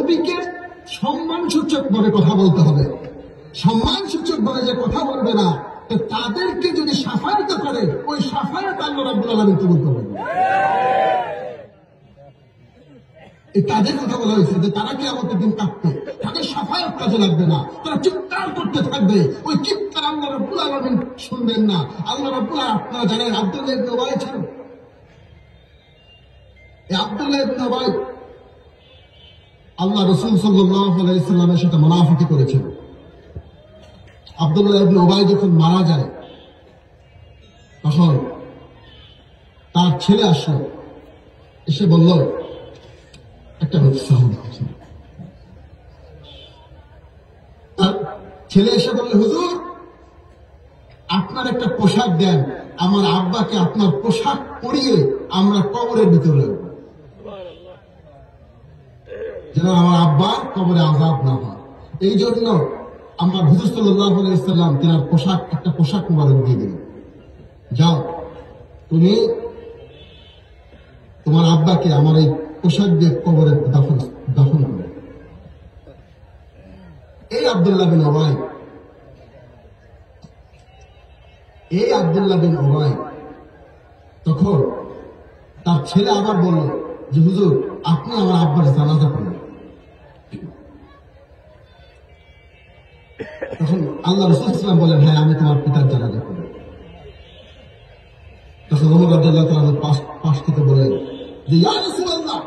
নবীকে সম্মানসূচক ভাবে কথা বলতে হবে। সম্মানসূচক ভাবে যে কথা বলবে না, তাদেরকে যদি সাফায়াত করে, ওই সাফায়াত আল্লাহ রাব্বুল আলামিন কবুল করবেন। তাদের কথা বলা হয়েছে যে তারা কিয়ামতের দিন কাঁদবে, তাদের সাফায়াত কাজে লাগবে না, তারা চিৎকার করতে থাকবে। ওই চিৎকার আল্লাহ রাব্বুল আলামিন শুনবেন না। আল্লাহ রাব্বুল, আপনারা জানেন আব্দুল্লাহ ইবনে উবাই ছিল। এই আব্দুল্লাহ ইবনে উবাই আল্লাহ রাসূল সাল্লাল্লাহু আলাইহি সাল্লামের সাথে মুনাফিকি করেছিল। আব্দুল্লাহ ইবনে উবাই যখন মারা যায়, তখন তার ছেলে আসলো, এসে বলল একটা তার ছেলে এসে বলল, হুজুর আপনার একটা পোশাক দেন, আমার আব্বাকে আপনার পোশাক পরিয়ে আমরা কবরের ভিতরে, যেন আমার আব্বার কবরে আযাব না হয়। এই জন্য আমার হুজুর সাল্লাল্লাহু আলাইহি সাল্লাম তিনার পোশাক, একটা পোশাক মুবারক দিয়ে দিলেন, যাও তুমি তোমার আব্বাকে আমার এই পোশাক দিয়ে কবরে দাফন করে। এই আব্দুল্লাহ বিন উবাই তখন তার ছেলে আবার বলল যে হুজুর আপনি আমার আব্বার জানাজা করবেন। তখন আল্লাহ রাসূল সাল্লাল্লাহু আলাইহি ওয়াসাল্লাম বলেন, হ্যাঁ আমি তোমার পিতার জানাজা করব। তখন ওমর রাদিয়াল্লাহু তাআলা পাশ থেকে বলেন যে ইয়া রাসূলুল্লাহ,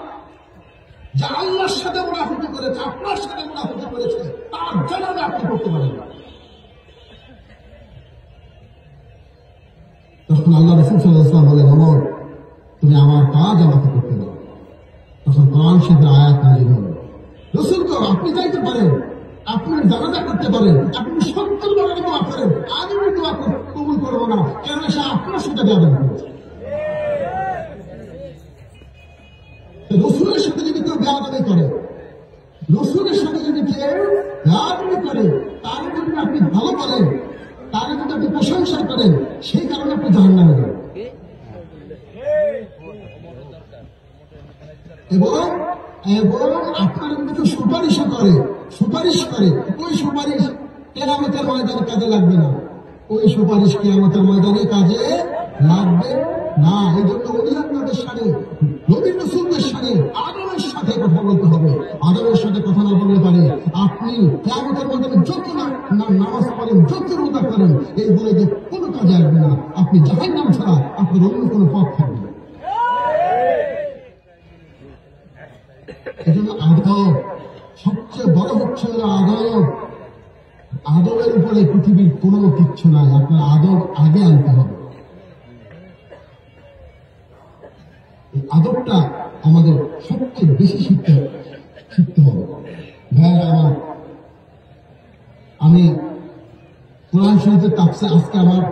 যে আল্লাহর সাথে মুনাফিকি করেছে, আপনার সাথে মুনাফিকি করেছে, তার জানাজা আপনি করতে পারেন না। তখন আল্লাহ রাসূল সাল্লাল্লাহু আলাইহি ওয়াসাল্লাম বলেন, ওমর তুমি আমার কাজ আমাকে করতে দাও। তখন কোরআন শরীফের আয়াত নাযিল হলো, রাসূল তো আপনি যাইতে পারেন, আপনি জানাজা করতে পারেন, আপনি 70 বার দোয়া করেন, আমি ওই দোয়া কবুল করবো না, কেন সে আপনার সাথে বেয়াদবি করেছে। রসুলের সাথে যদি কেউ বেয়াদবি করে, রসুলের সাথে যদি কেউ বেয়াদবি করে, তার যদি আপনি ভালো বলেন, তার যদি আপনি প্রশংসা করেন, সেই কারণে আপনি জাহান্নামে যাবেন। এবং আপনার মধ্যে সুপারিশ করে, ওই সুপারিশ কিয়ামতের ময়দানে কাজে লাগবে না, ওই সুপারিশ কিয়ামতের ময়দানে কাজে লাগবে না। এই জন্য ওলিয়াদের সাথে, নবী রাসূলদের সাথে আদবের সাথে কথা বলতে হবে। আদবের সাথে কথা না বলতে পারে আপনি কিয়ামতের ময়দানে যত নামাজ পড়েন, যত রোজা করেন, এইগুলো যে কোনো কাজে আসবে না। আপনি জাহান্নাম ছাড়া আপনার অন্য কোনো পথ থাকবে না। এই জন্য আদব সবচেয়ে বড় হচ্ছে আদব। আদবের উপরে পৃথিবীর কোনো কিচ্ছু নাই, আপনার আদব আগে আনতে হবে। এই আদবটা আমাদের সবচেয়ে বেশি শিখতে হবে। ভাইরা আমার, আমি কোরআন শরীফের তাফসীর আজকে আমার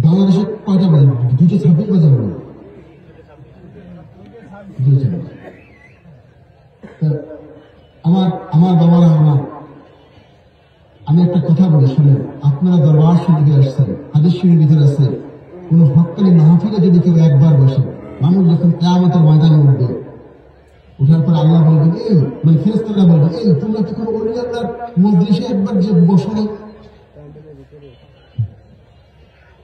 বাংলাদেশে কয়টা বাজে? 2:26 বাজে। আমার বাবারা, আমি একটা কথা বলি শুনে, আপনারা দরবার শরীফে আসছেন, হাদিস শরীফের ভিতরে আছে, কোন হক্কানি মাহফিলে যদি কেউ একবার বসে, মানুষ যখন কিয়ামতের ময়দানে উঠবে, উঠার পর আল্লাহ বলবেন, এই মানে ফেরেশতারা বলবেন, এই তোমরা কি কোনো ওলি আল্লাহর মজলিসে একবার যে বসো নাই?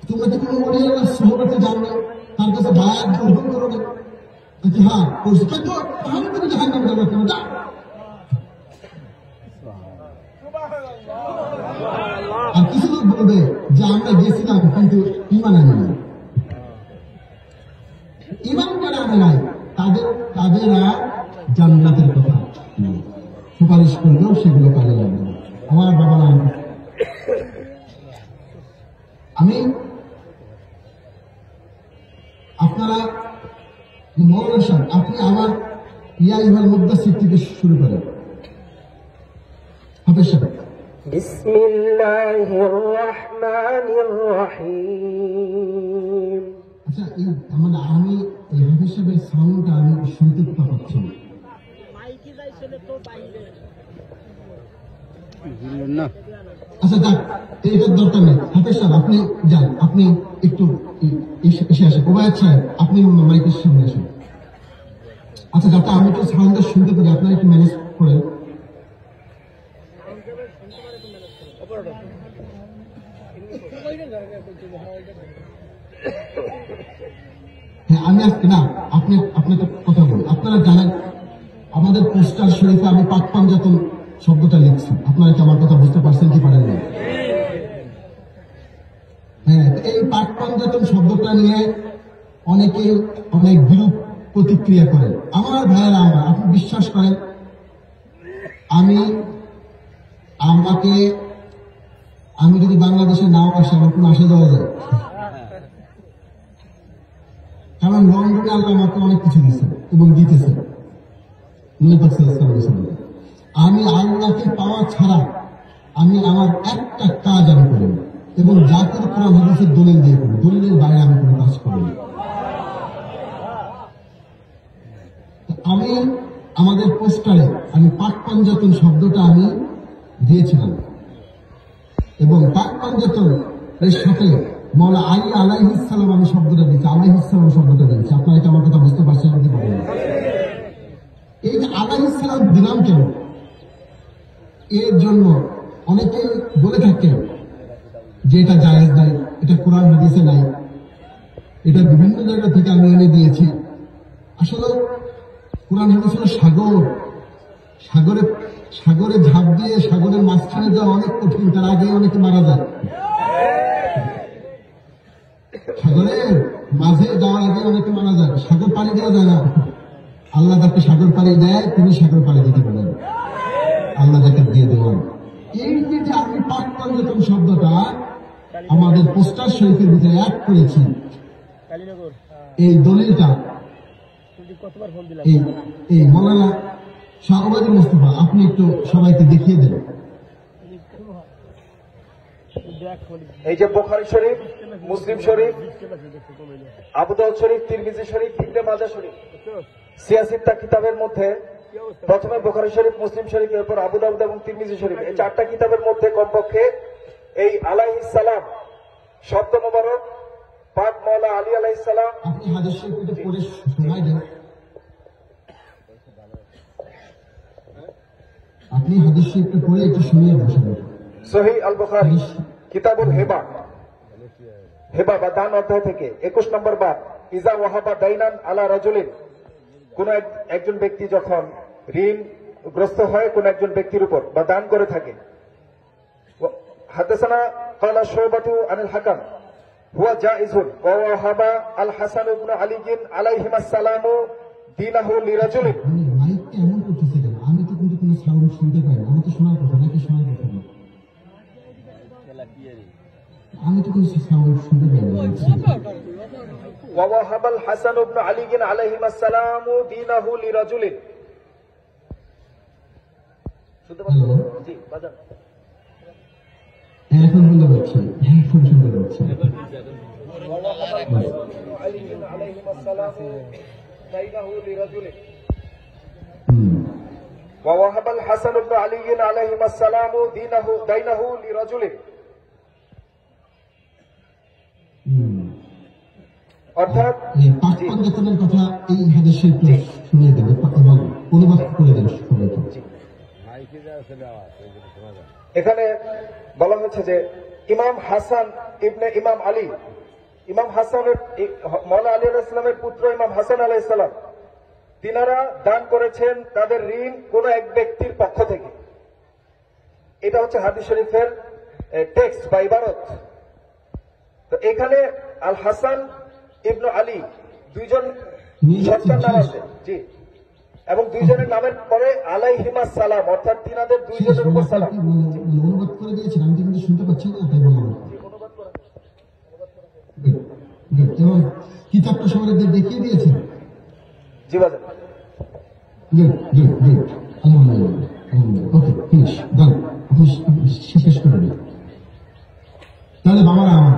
তোমরা কি কোনো ওলি আল্লাহর সুহবতে যাও না? তার কাছে বায়াত গ্রহণ করো না? হ্যাঁ করছি, তাহলে তুমি জাহান্নামে যাবে কেন? যাও। আর কিছু লোক বলবে যে আমরা গেছিলাম কিন্তু ঈমান আনি নাই। ঈমান করে আনে নাই, তাদের আর জান্নাতের কথা সুপারিশ করলেও সেগুলো কাজে লাগবে না। আমার বাবা নাম, আমি আপনারা মৌলানা সাহেব, আপনি আমার ইয়া ইমাল মুদ্দাসির থেকে শুরু করেন। হাফেজ সাহেব। বিসমিল্লাহির রহমানির রহিম। আচ্ছা, আমি এই হাফেজ সাহেবের সাউন্ডটা আমি শুনতে পাচ্ছি না। না আচ্ছা যাক, এটার দরকার নেই। হাফেজ সাহেব আপনি যান, আপনি একটু এসে আসেন। ওবায়দ সাহেব আপনি মাইকের সামনে আসেন। আচ্ছা যাতে আমি একটু সাউন্ডটা শুনতে পারি, আপনারা একটু ম্যানেজ করেন। হ্যাঁ আমি আজকে না, আপনি আপনাকে কথা বলি। আপনারা জানেন আমাদের পোস্টার শরীফে আমি পাক পাঞ্জাতন শব্দটা লিখছি। আপনারা কি আমার কথা বুঝতে পারছেন কি পারেন না? হ্যাঁ, এই পাক পাঞ্জাতন শব্দটা নিয়ে অনেকে অনেক বিরূপ প্রতিক্রিয়া করেন। আমার ভাইয়েরা, আপনি বিশ্বাস করেন আমি যদি বাংলাদেশে নাও আসে আমার কোনো আসা যাওয়া যায়, কারণ লন্ডনে আল্লাহ আমাকে অনেক কিছু দিচ্ছে এবং দিতেছে। আমি আল্লাহকে পাওয়া ছাড়া আমি আমার একটা কাজ আমি করি না, এবং যা করে কোরআন হাদিসের দলিল দিয়ে করি, দলিলের বাইরে আমি কোনো কাজ করি না। আমি আমাদের পোস্টারে আমি পাক পাঞ্জাতন শব্দটা আমি দিয়েছিলাম, এবং পাক পাঞ্জাতন এর সাথে মৌলা আলী আলাইহিস সালাম আমি শব্দটা দিয়েছি, আলাইহিস সালাম শব্দটা দিয়েছি। আপনারা কি আমার কথা বুঝতে পারছেন কি পারেন? এই যে আলাইহিস সালাম দিলাম কেন, এর জন্য অনেকে বলে থাকেন যে এটা জায়েজ নাই, এটা কোরআন হাদিসে নাই, এটা বিভিন্ন জায়গা থেকে আমি এনে দিয়েছি। আসলে কোরআন হাদিস হলো সাগর, সাগরে ঝাঁপ দিয়ে সাগরের মাঝখানে যাওয়া অনেক কঠিন, তার আগে অনেকে মারা যায়। সাগরের মাঝে যাওয়ার আগে অনেকে মারা যায়, সাগর পাড়ি দেওয়া যায় না। আল্লাহ যাকে সাগর পাড়ি দেয় তিনি সাগর পাড়ি দিতে পারেন, আল্লাহ যাকে দিয়ে দেবেন। এই যে আমি পাক পাঞ্জাতন শব্দটা আমাদের পোস্টার শরীফের ভিতরে অ্যাড করেছি, এই দলিলটা এই মৌলানা শাহ ওবায়দুল মুস্তাফা আপনি একটু সবাইকে দেখিয়ে দেন। এই যে বুখারী শরীফ, মুসলিম শরীফ, আবু দাউদ শরীফ, তিরমিজি শরীফ, ইবনে মাজাহ শরীফ, সিয়াসিত্তা কিতাবের মধ্যে প্রথমে বুখারী শরীফ, মুসলিম শরীফ, এরপর আবু দাউদ এবং তিরমিজি শরীফ, এই চারটা কিতাবের মধ্যে কমপক্ষে এই আলাইহিস সালাম শব্দ মোবারক পাক মাওলা আলী আলাইহিস সালাম। আপনি হাদিস শরীফটা পড়ে শোনাই দেন, আপনি হাদিস শরীফটা পড়ে একটু শুনিয়ে বসেন। সহিহ আল বুখারী কিতাবুল হেবা, হেবা বা দান অধ্যায় থেকে 21 নম্বর বাব, ইজা ওয়াহাবা দাইনান আলা রাজুলিন, কোন একজন ব্যক্তি যখন ঋণগ্রস্ত হয় কোন একজন ব্যক্তির উপর বা দান করে থাকে। হাদাসানা ক্বালা শুবাতু আনিল হাকাম হুয়া জাইজুন ওয়া ওয়াহাবা আল হাসান ইবনে আলী আলাইহিমাস সালামু দীনাহু লিরাজুলিন। মাইকটা এমন করতেছে কেন? আমি তো কিন্তু কোনো সাউন্ড শুনতে পাই না। আমি তো শোনার কথা নাকি শোনার কথা না? আমি তো কোনো সাউন্ড শুনতে পাই না। ওয়া ওয়াহাবা আল হাসান ইবনে আলী আলাইহিমাস সালামু দীনাহু লিরাজুলিন। শুনতে পাচ্ছেন? জি বাজান। এখন শুনতে পাচ্ছি, এখন শুনতে পাচ্ছি। ووهب الحسن بن علي عليهما السلام دينه لرجل। অর্থাৎ পাক পাঞ্জাতনের কথা এই হাদিসে একটু শুনিয়ে দেন এবং অনুবাদ করে দেন সবাইকে। এখানে বলা হচ্ছে যে ইমাম হাসান ইবনে ইমাম আলী, ইমাম হাসানের মওলানা আলী আলাইহিস সালামের পুত্র ইমাম হাসান আলাইহিস সালাম, তিনারা দান করেছেন তাদের ঋণ কোন এক ব্যক্তির পক্ষ থেকে। এটা হচ্ছে হাদিস শরীফের টেক্সট বা ইবারত। তো এখানে আল হাসান ইবনে আলী দুইজন সন্তান নাম আছে, জি, এবং দুইজনের নামের পরে আলাইহিমাস সালাম, অর্থাৎ তিনাদের দুইজনের উপর সালাম। অনুবাদ করে দিয়েছেন, আমি কিন্তু শুনতে পাচ্ছি না, তাই বললাম। এবং কিতাবটা সবাইকে দেখিয়ে দিয়েছেন। জি বাজার। আলহামদুলিল্লাহ, ওকে ফিনিশ, ডান। আপনি শেষ করে দিন। তাহলে বাবারা আমার,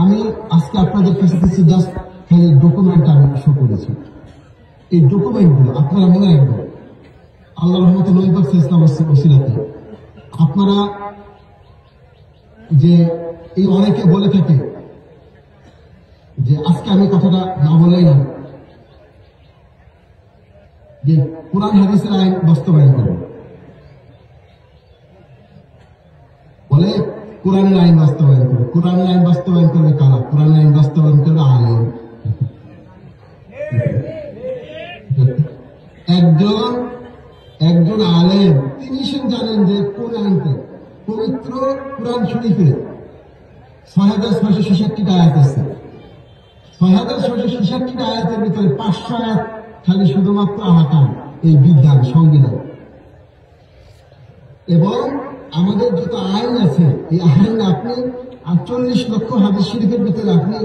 আমি আজকে আপনাদের কাছে কিছু জাস্ট খালি ডকুমেন্ট আমি শো করেছি। এই ডকুমেন্টগুলো আপনারা মনে রাখবেন, আল্লাহর রহমতে নবী পাক সাল্লাল্লাহু আলাইহি ওয়াসাল্লাম আপনারা যে এই অনেকে বলে থাকে যে আজকে আমি কথাটা না বলেই না, যে কোরআন হাদিসের আইন বাস্তবায়ন করবে, বলে কোরআনের আইন বাস্তবায়ন করবে। কোরআনের আইন বাস্তবায়ন করবে কারা? কোরআনের আইন বাস্তবায়ন করবে আলেম। একজন আলেম তিনি জানেন যে কোন আইনটা পবিত্র কোরআন শরীফে ৬৬৬৬ আয়াত আছে। ৬৬৬৬ আয়াতের ভিতরে ৫০০ আয়াত খালি শুধুমাত্র আহকাম, এই বিধান, সংবিধান। এবং আমাদের যত আইন আছে এই আইন আপনি ৪৮ লক্ষ হাদিস শরীফের ভিতরে আপনি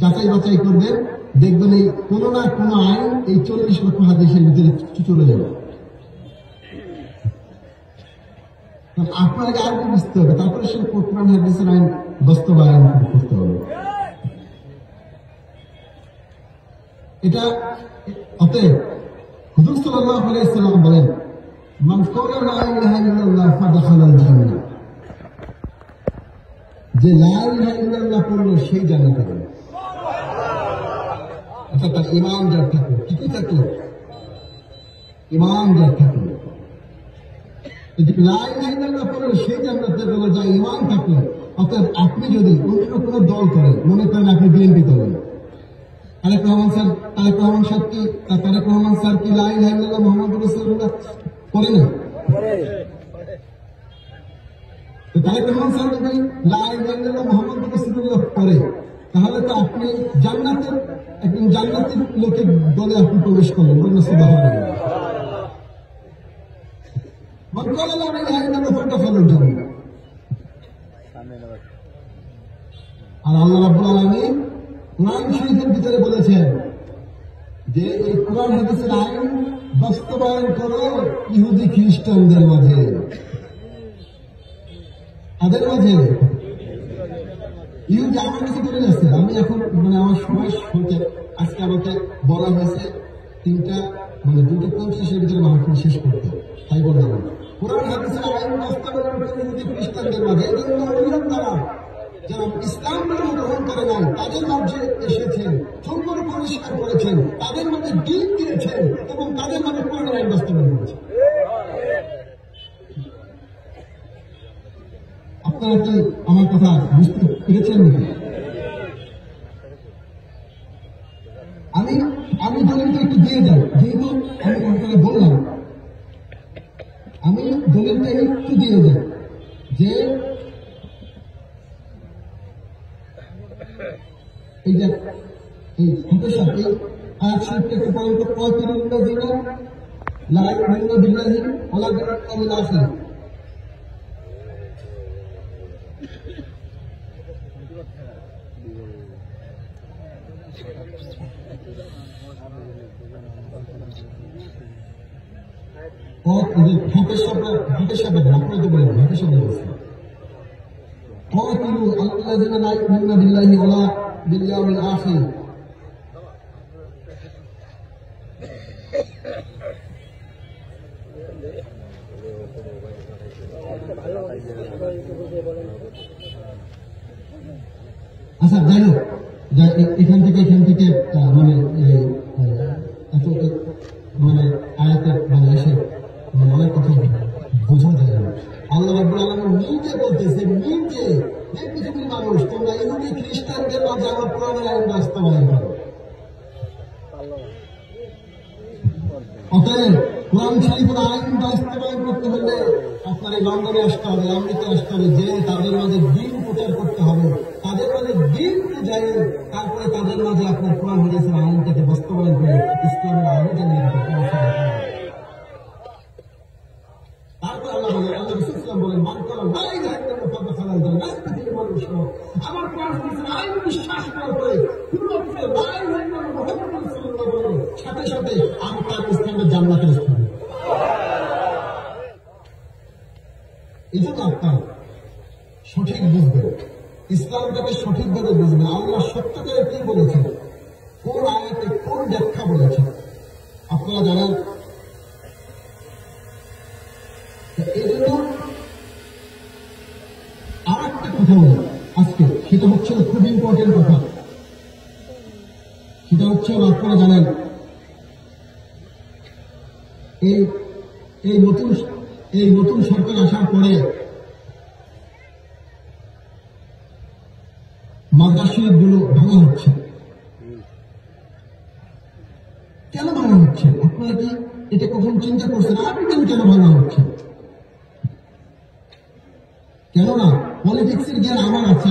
যাচাই বাছাই করবেন, দেখবেন এই কোনো না কোনো আইন এই ৪০ লক্ষ হাদিসের ভিতরে চলে যাবে। আপনাকে আগে বুঝতে হবে, তারপরে সে কোরআন হাদিসের আইন বাস্তবায়ন করতে হবে। এটা অতএব হুজুর সাল্লাল্লাহু আলাইহি ওয়াসাল্লাম বলেন, মান ক্বালা লা ইলাহা ইল্লাল্লাহ ফাদাখালাল জান্নাহ, যে লা ইলাহা ইল্লাল্লাহ পড়লো সেই জান্নাতে যাবে। অর্থাৎ তার ঈমান যার থাকলো, কি থাকলো? ঈমান যার থাকলো, লা ইলাহা ইল্লাল্লাহ পড়লো সেই জান্নাতে যাবে যা ঈমান থাকলো। অর্থাৎ আপনি যদি অন্য কোনো দল করেন, মনে করেন আপনি বিএনপি করেন, তারেক রহমান স্যার কি লা ইলাহা ইল্লাল্লাহ মুহাম্মাদুর রাসূলুল্লাহ পড়ে না? তারেক রহমান স্যার যদি লা ইলাহা ইল্লাল্লাহ মুহাম্মাদুর রাসূলুল্লাহ পড়ে, তাহলে তো আপনি জান্নাতের একজন জান্নাতের লোকের দলে আপনি প্রবেশ করলেন। বলুন সুবহানাল্লাহ। মান ক্বালা লা ইলাহা ইল্লাল্লাহ ফাদাখালাল জান্নাহ। আর আল্লাহ রাব্বুল আলামিন কোরআন শরীফের ভিতরে বলেছেন যে এই কোরআন হাদিসের আইন বাস্তবায়ন করো ইহুদি খ্রিস্টানদের মাঝে। তাদের মাঝে ইহুদি আমার কাছে করে যাচ্ছে। আমি এখন আমার সময় হতে আজকে আমাকে বলা হয়েছে 2:50 ভিতরে মাহফিল শেষ করতে, তাই বললাম কোরআন হাদিসের আইন বাস্তবায়ন করে ইহুদি খ্রিস্টানদের মাঝে। এই জন্য অভিযোগ তারা যারা ইসলাম ধর্ম গ্রহণ করে নাই তাদের মাঝে এসেছেন, চোখগুলো পরিষ্কার করেছেন, তাদের মধ্যে ডিল দিয়েছেন এবং তাদের মধ্যে কোরআনের আইন বাস্তবায়ন করেছেন। আপনারা কি আমার কথা বুঝতে পেরেছেন নাকি? আমি দলিলটা একটু দিয়ে যাই, যেহেতু আমি আপনাকে বললাম, আমি দলিলটা একটু দিয়ে যাই যে এই যে এই আয়াত শরীফটা একটু পড়েন তো, কাতিলুল্লাযিনা লা ইউমিনুনা বিল্লাহি ওয়া লা বিল ইয়াউমিল আখির। হাতের শব্দ আপনারা তো বলেন, হাতের শব্দ বলছে قاتلوا الذين لا يؤمنون بالله ولا باليوم الآخر। আচ্ছা যাই হোক, এখান থেকে মানে আয়াতের এসে অনেক কথা বোঝা যায় না। আল্লাহ রাব্বুল আলামিন নিজে বলতেছে, নিজে যে পৃথিবীর মানুষ তোমরা ইহুদি খ্রিস্টানদের মাঝে আমার কোরআনের আইন বাস্তবায়ন করো। অতএব কোরআন শরীফের আইন বাস্তবায়ন করতে হলে আপনার এই লন্ডনে আসতে হবে, আমেরিকা আসতে হবে, যে তাদের মাঝে দিন প্রচার করতে হবে, তাদের মাঝে দিন বুঝাই, তারপরে তাদের মাঝে আপনার কোরআন হাদিসের আইনটাকে বাস্তবায়ন করে ইসলামের আইন জানিয়ে দিতে। তারপর আল্লাহ বলেন, আল্লাহ রাসূল বলেন, মান ক্বালা লা ইলাহা ইল্লাল্লাহ ফাদাখালাল জান্নাহ। পৃথিবীর মানুষ আমার কোরআন হাদিসের আইন বিশ্বাস করার পরে শুধুমাত্র লা ইলাহা ইল্লাল্লাহ মুহাম্মাদুর রাসূলুল্লাহ বলে সাথে সাথে আমি তার স্থানে জান্নাতের স্থানে। এই জন্য আপনার সঠিক বুঝবেন, ইসলামটাকে সঠিকভাবে বুঝবেন, আল্লাহ সত্য করে কি বলেছেন, কোন আয়াতে কোন ব্যাখ্যা বলেছেন আপনারা জানেন। এই জন্য সেটা হচ্ছে আপনারা জানেন এই এই নতুন সরকার আসার পরে মাদ্রাসা শরীফগুলো ভাঙা হচ্ছে। কেন ভাঙা হচ্ছে? আপনারা কি এটা কখন চিন্তা করছেন? আপনি কেন ভাঙা হচ্ছে? কেননা পলিটিক্সের জ্ঞান আমার আছে।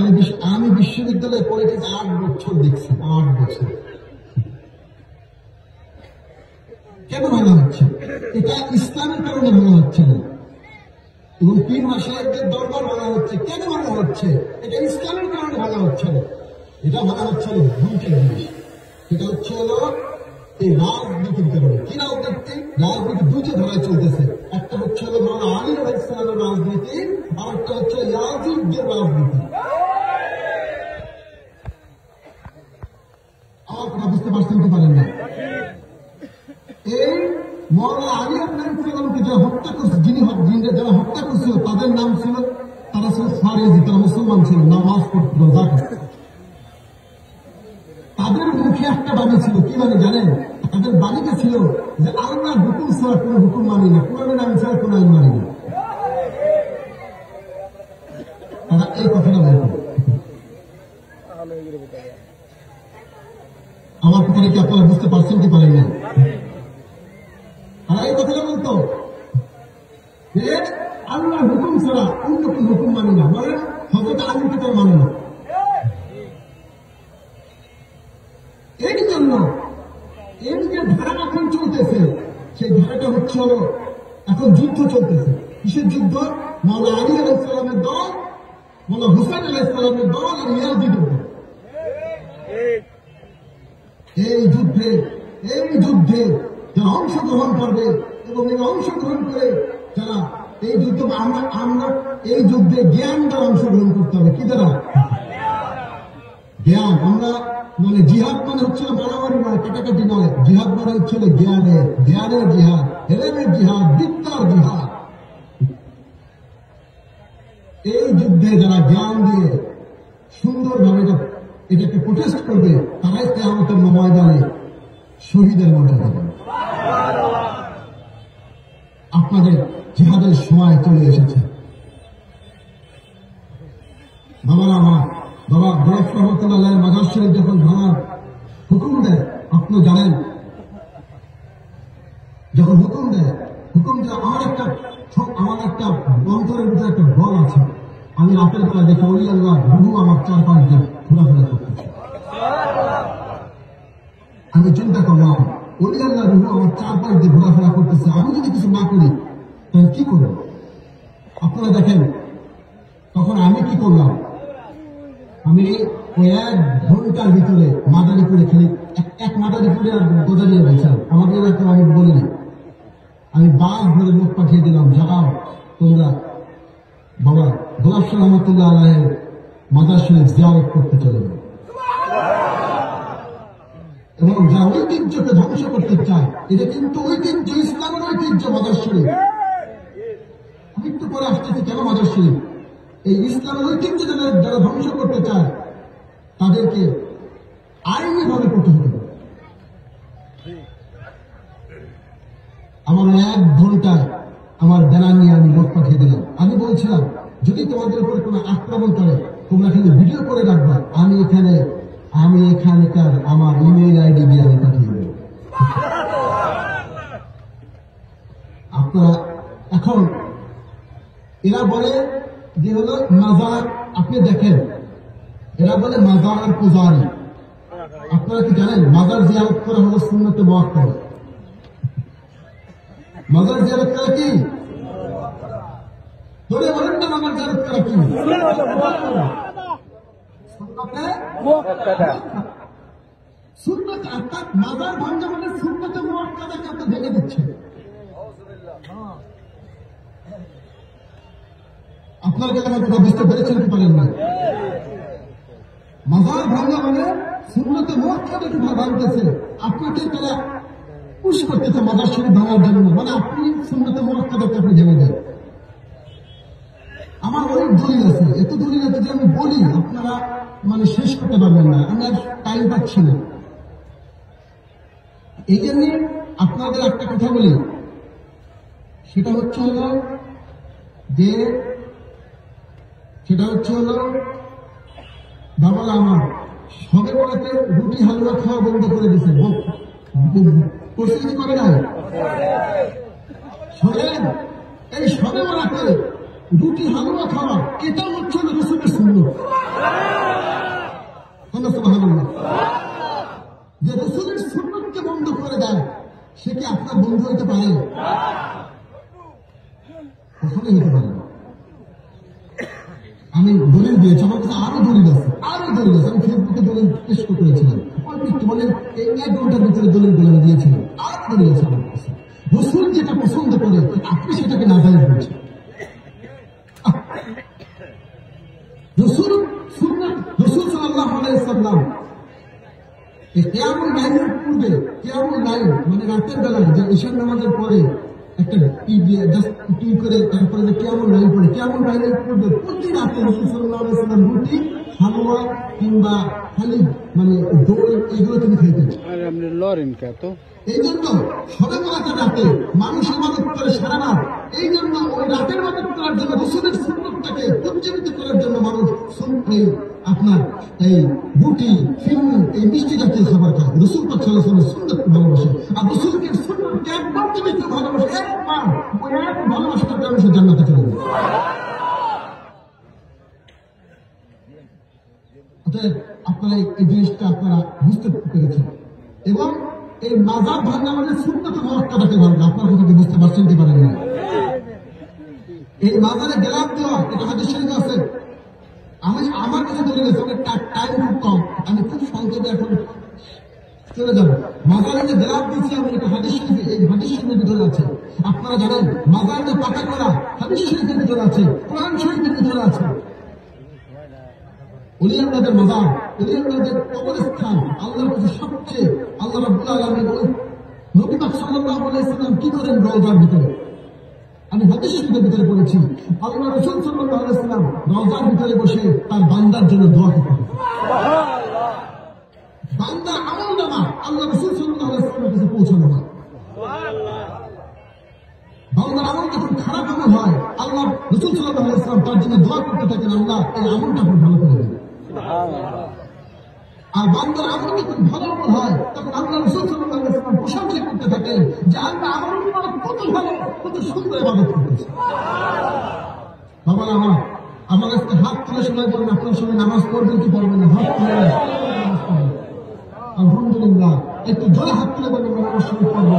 আমি বিশ্ববিদ্যালয়ে পলিটিক্স 8 বছর দেখছি, 8 বছর। কেন ভাঙা হচ্ছে? এটা ইসলামের কারণে ভাঙা হচ্ছে না। এবং 3 মাসের দরবার ভাঙা হচ্ছে। কেন ভাঙা হচ্ছে? এটা ইসলামের কারণে ভাঙা হচ্ছে না। এটা ভাঙা হচ্ছে ধ্বংসের জিনিস। সেটা হচ্ছে হলো এই রাজনীতির কারণে। কি রাজনীতি? রাজনীতি দুটো ধারায় চলতেছে। একটা হচ্ছে হলো মাওলানা আলী আলাইহিস সালামের রাজনীতি, আর একটা হচ্ছে ইয়াজিদের রাজনীতি। আমার কথা বুঝতে পারছেন কি পারেন না? এই মাওলানা আলী আলাইহিস সালামকে যারা হত্যা করছে, যারা হত্যা করছিল তাদের নাম ছিল, তারা ছিল ফারেজি, তারা মুসলমান ছিল, নামাজ পড়ত, রোজা করত। তাদের মুখে একটা বাণী ছিল, কি বাণী জানেন? তাদের বাণীটা ছিল যে আল্লাহর হুকুম ছাড়া কোন হুকুম মানি না, কোরআনের আইন ছাড়া কোন আইন মানি না। তারা এই কথাটা বলত। আমার কথাটা কি আপনারা বুঝতে পারছেন কি পারেন না? তারা এই কথাটা বলতো যে আল্লাহর হুকুম ছাড়া অন্য কোন হুকুম মানি না, মানে হযরত আলীকে তো মানে না। এই জন্য এই যে ধারা এখন চলতেছে, সেই ধারাটা হচ্ছে হলো এখন যুদ্ধ চলতেছে। কিসের যুদ্ধ? মাওলানা আলী আলাইহিস সালামের দল, মাওলানা হুসাইন আলাইহিস সালামের দল আর ইয়াজিদের দল। এই যুদ্ধে যারা অংশগ্রহণ করবে এবং এই অংশগ্রহণ করে যারা এই যুদ্ধ, আমরা এই যুদ্ধে জ্ঞান দ্বারা অংশগ্রহণ করতে হবে। কি দ্বারা? জ্ঞান। আমরা মানে জিহাদ মানে হচ্ছে মারামারি নয়, কাটাকাটি নয়। জিহাদ মানে হচ্ছে জ্ঞানের জিহাদ, হেলেমের জিহাদ, বিদ্যার জিহাদ। এই যুদ্ধে যারা জ্ঞান দিয়ে সুন্দরভাবে এটাকে প্রোটেস্ট করবে, তারাই কিয়ামতের ময়দানে শহীদের মর্যাদা পাবে। আপনাদের জিহাদের সময় চলে এসেছে। বাবারা আমার, বাবা গোলাপ রহমতুল্লাহ মাজার শরীফ যখন ভাঙার হুকুম দেয়, আপনি জানেন, যখন হুকুম দেয় আমার একটা অন্তরের ভিতরে একটা বল আছে। আমি রাতের বেলা দেখি ওলি আল্লাহ রুহু আমার 4-5 দিন ঘোরাফেরা করতেছে। আমি চিন্তা করলাম, ওলি আল্লাহ রুহু আমার 4-5 দিন ঘোরাফেরা করতেছে, আমি যদি কিছু না করি তাহলে কি করব? আপনারা দেখেন তখন আমি কি করলাম। আমি ওই 1 ঘন্টার ভিতরে মাদারি করে খেলি, এক মাদারি করে আর গোদারিয়ে বলছিলাম। আমাদের এলাকায় আমি বলিনি, আমি বাস ধরে লোক পাঠিয়ে দিলাম, যাও তোমরা বাবা গোলাপ রহমতুল্লাহ আলাইহির মাজার শরীফ জিয়ারত করতে চলে যাবে। এবং যারা ঐতিহ্যকে ধ্বংস করতে চায়, এটা কিন্তু ঐতিহ্য, ইসলামের ঐতিহ্য মাজার শরীফ। আমি একটু পরে আসতেছি কেন মাজার শরীফ। এই ইসলামের ঐতিহ্য যারা ধ্বংস করতে চায় তাদেরকে আইনি ভাবে করতে হবে। আমার 1 ঘন্টায় আমার ব্যানার নিয়ে আমি লোক পাঠিয়ে দিলাম। আমি বলছিলাম, যদি তোমাদের উপরে কোনো আক্রমণ করে তোমরা কিন্তু ভিডিও করে রাখবা, আমি এখানকার আমার ইমেইল আইডি দিয়ে আমি পাঠিয়ে দেব। আপনারা এখন এরা বলে যে হলো মাজার, আপনি দেখেন এরা বলে মাজার পূজারি। আপনারা কি জানেন মাজার জিয়ারত করা হলো সুন্নতে মুআক্কাদা? মাজার জিয়ারত করা কি? ধরে বলেন না, মাজার জিয়ারত করা কি? সুন্নত। অর্থাৎ মাজার ভাঙা মানে সুন্নতে মুআক্কাদাকে আপনি ভেঙে দিচ্ছেন। আপনার কাছে আমার কথা বুঝতে পেরেছেন কি পারেন না? মাজার ভাঙা মানে সুন্নতে মুআক্কাদাকে ভাঙতেছে। আপনাকে তারা পুশ করতেছে মাজার শরীফ ভাঙার জন্য, মানে আপনি সুন্নতে মুআক্কাদাকে আপনি ভেঙে দেন। আমার অনেক দলিল আছে, এত দলিল আছে যে আমি বলি আপনারা মানে শেষ করতে পারবেন না, আমি আর টাইম পাচ্ছি না। এই জন্য আপনাদের একটা কথা বলি, সেটা হচ্ছে হলো বাবা আমার সবে বলাতে রুটি হালুয়া খাওয়া বন্ধ করে দিয়েছে, করছে কি করে নাই? শোনেন, এই সবে বলাতে রুটি হালুয়া খাওয়া এটা হচ্ছে রসুলের সুন্নাত। সুবহানাল্লাহ। যে রসুলের সুন্নাতকে বন্ধ করে দেয় সে কি আপনার বন্ধু হতে পারে? কখনোই হতে পারে না। আমি দলিল দিয়েছি, আমার কাছে আরো দলিল আছে। আমি ফেসবুকে দলিল পেশ করেছিলাম, মানে এই 1 ঘন্টার ভিতরে দলিল গুলো আমি দিয়েছিলাম। আরো দলিল আছে আমার কাছে। রসুল যেটা পছন্দ করে আপনি সেটাকে নাজায়েজ বলছেন। রসুল সাল্লাল্লাহু আলাইহি ওয়াসাল্লাম কিয়ামুল লাইলের পূর্বে, কিয়ামুল লাইল মানে রাতের বেলায় যে ঈশার নামাজের পরে একটা টিম করে তারপরে যে কিয়ামুল লাইল পড়ে, কিয়ামুল লাইলের পূর্বে প্রতি রাতে রাসূল সাল্লাল্লাহু আলাইহি ওয়াসাল্লাম রুটি, হালুয়া কিংবা খালি মানে দই এগুলো তিনি খাইতেন। এই জন্য সবে বরাতের রাতে মানুষ ইবাদত করে সারা রাত। এই জন্য ওই রাতের ইবাদত করার জন্য রসুলের সুন্নাতটাকে উজ্জীবিত করার জন্য মানুষ আপনার এই রুটি, ফিরনি, এই মিষ্টি জাতীয় খাবার খায়। রসুল পাক সাল্লাল্লাহু আলাইহি ওয়াসাল্লাম সুন্নাতকে ভালোবাসে, আর রসুলকে সুন্নাতকে একবার যদি কেউ ভালোবাসে, একবার ওই এক ভালোবাসাটার কারণে সে জান্নাতে চলে যাবে। অতএব আপনারা এই জিনিসটা আপনারা বুঝতে পেরেছেন। এবং এই মাজার ভাঙা মানে সুন্নাত মুআক্কাদাকে ভাঙা, আপনার কথাকে বুঝতে পারছেন কি পারেন না? এই মাজারে গেলাম দেওয়া, এটা হাদিস শরীফে আছে। আমার কাছে দলিল আছে, অনেক টাইম খুব কম, আমি খুব সংক্ষেপে এখন চলে যাব। মাজারে যে গেলাম দিচ্ছি আমি, এটা হাদিস শরীফে, এই হাদিস শরীফের ভিতরে আছে। আপনারা জানেন মাজার যে পাকা করা হাদিস শরীফের ভিতরে আছে, কোরআন শরীফের ভিতরে আছে। ওলিয়াল্লাহদের মাজার, ওলিয়াল্লাহদের কবরস্থান আল্লাহর কাছে সবচেয়ে, আল্লাহ রাব্বুল আলামিন ওই নবী পাক সাল্লাল্লাহু আলাইহি ওয়াসাল্লাম কি করেন রওজার ভিতরে, আমি হাদিস শরীফের ভিতরে পড়েছি। আল্লাহ রাসূল সাল্লাল্লাহু আলাইহি ওয়াসাল্লাম রওজার ভিতরে বসে তার বান্দার জন্য দোয়া করতেন। বান্দার আমলনামা আল্লাহ রাসূল সাল্লাল্লাহু আলাইহি ওয়াসাল্লামের কাছে পৌঁছানো হয়। বান্দার আমল যখন খারাপ আমল হয়, আল্লাহ রাসূল সাল্লাল্লাহু আলাইহি ওয়াসাল্লাম তার জন্য দোয়া করতে থাকেন, আল্লাহ এই আমলটা আপনি ভালো করে দেন। আর বান্দার আমল যখন ভালো আমল হয়, তখন আল্লাহ রাসূল সাল্লাল্লাহু আলাইহি ওয়াসাল্লাম প্রশংসা করতে থাকেন যে আল্লাহ আমার উম্মত কত ভালো, কত সুন্দর ইবাদত করতেছে। বাবা আমার আজকে হাত তুলে সবাই বলেন, আপনার সঙ্গে নামাজ পড়বেন কি পড়বেন না? হাত তুলে আলহামদুলিল্লাহ, একটু জোরে হাত তুলে বলেন নামাজ শুরু করবো।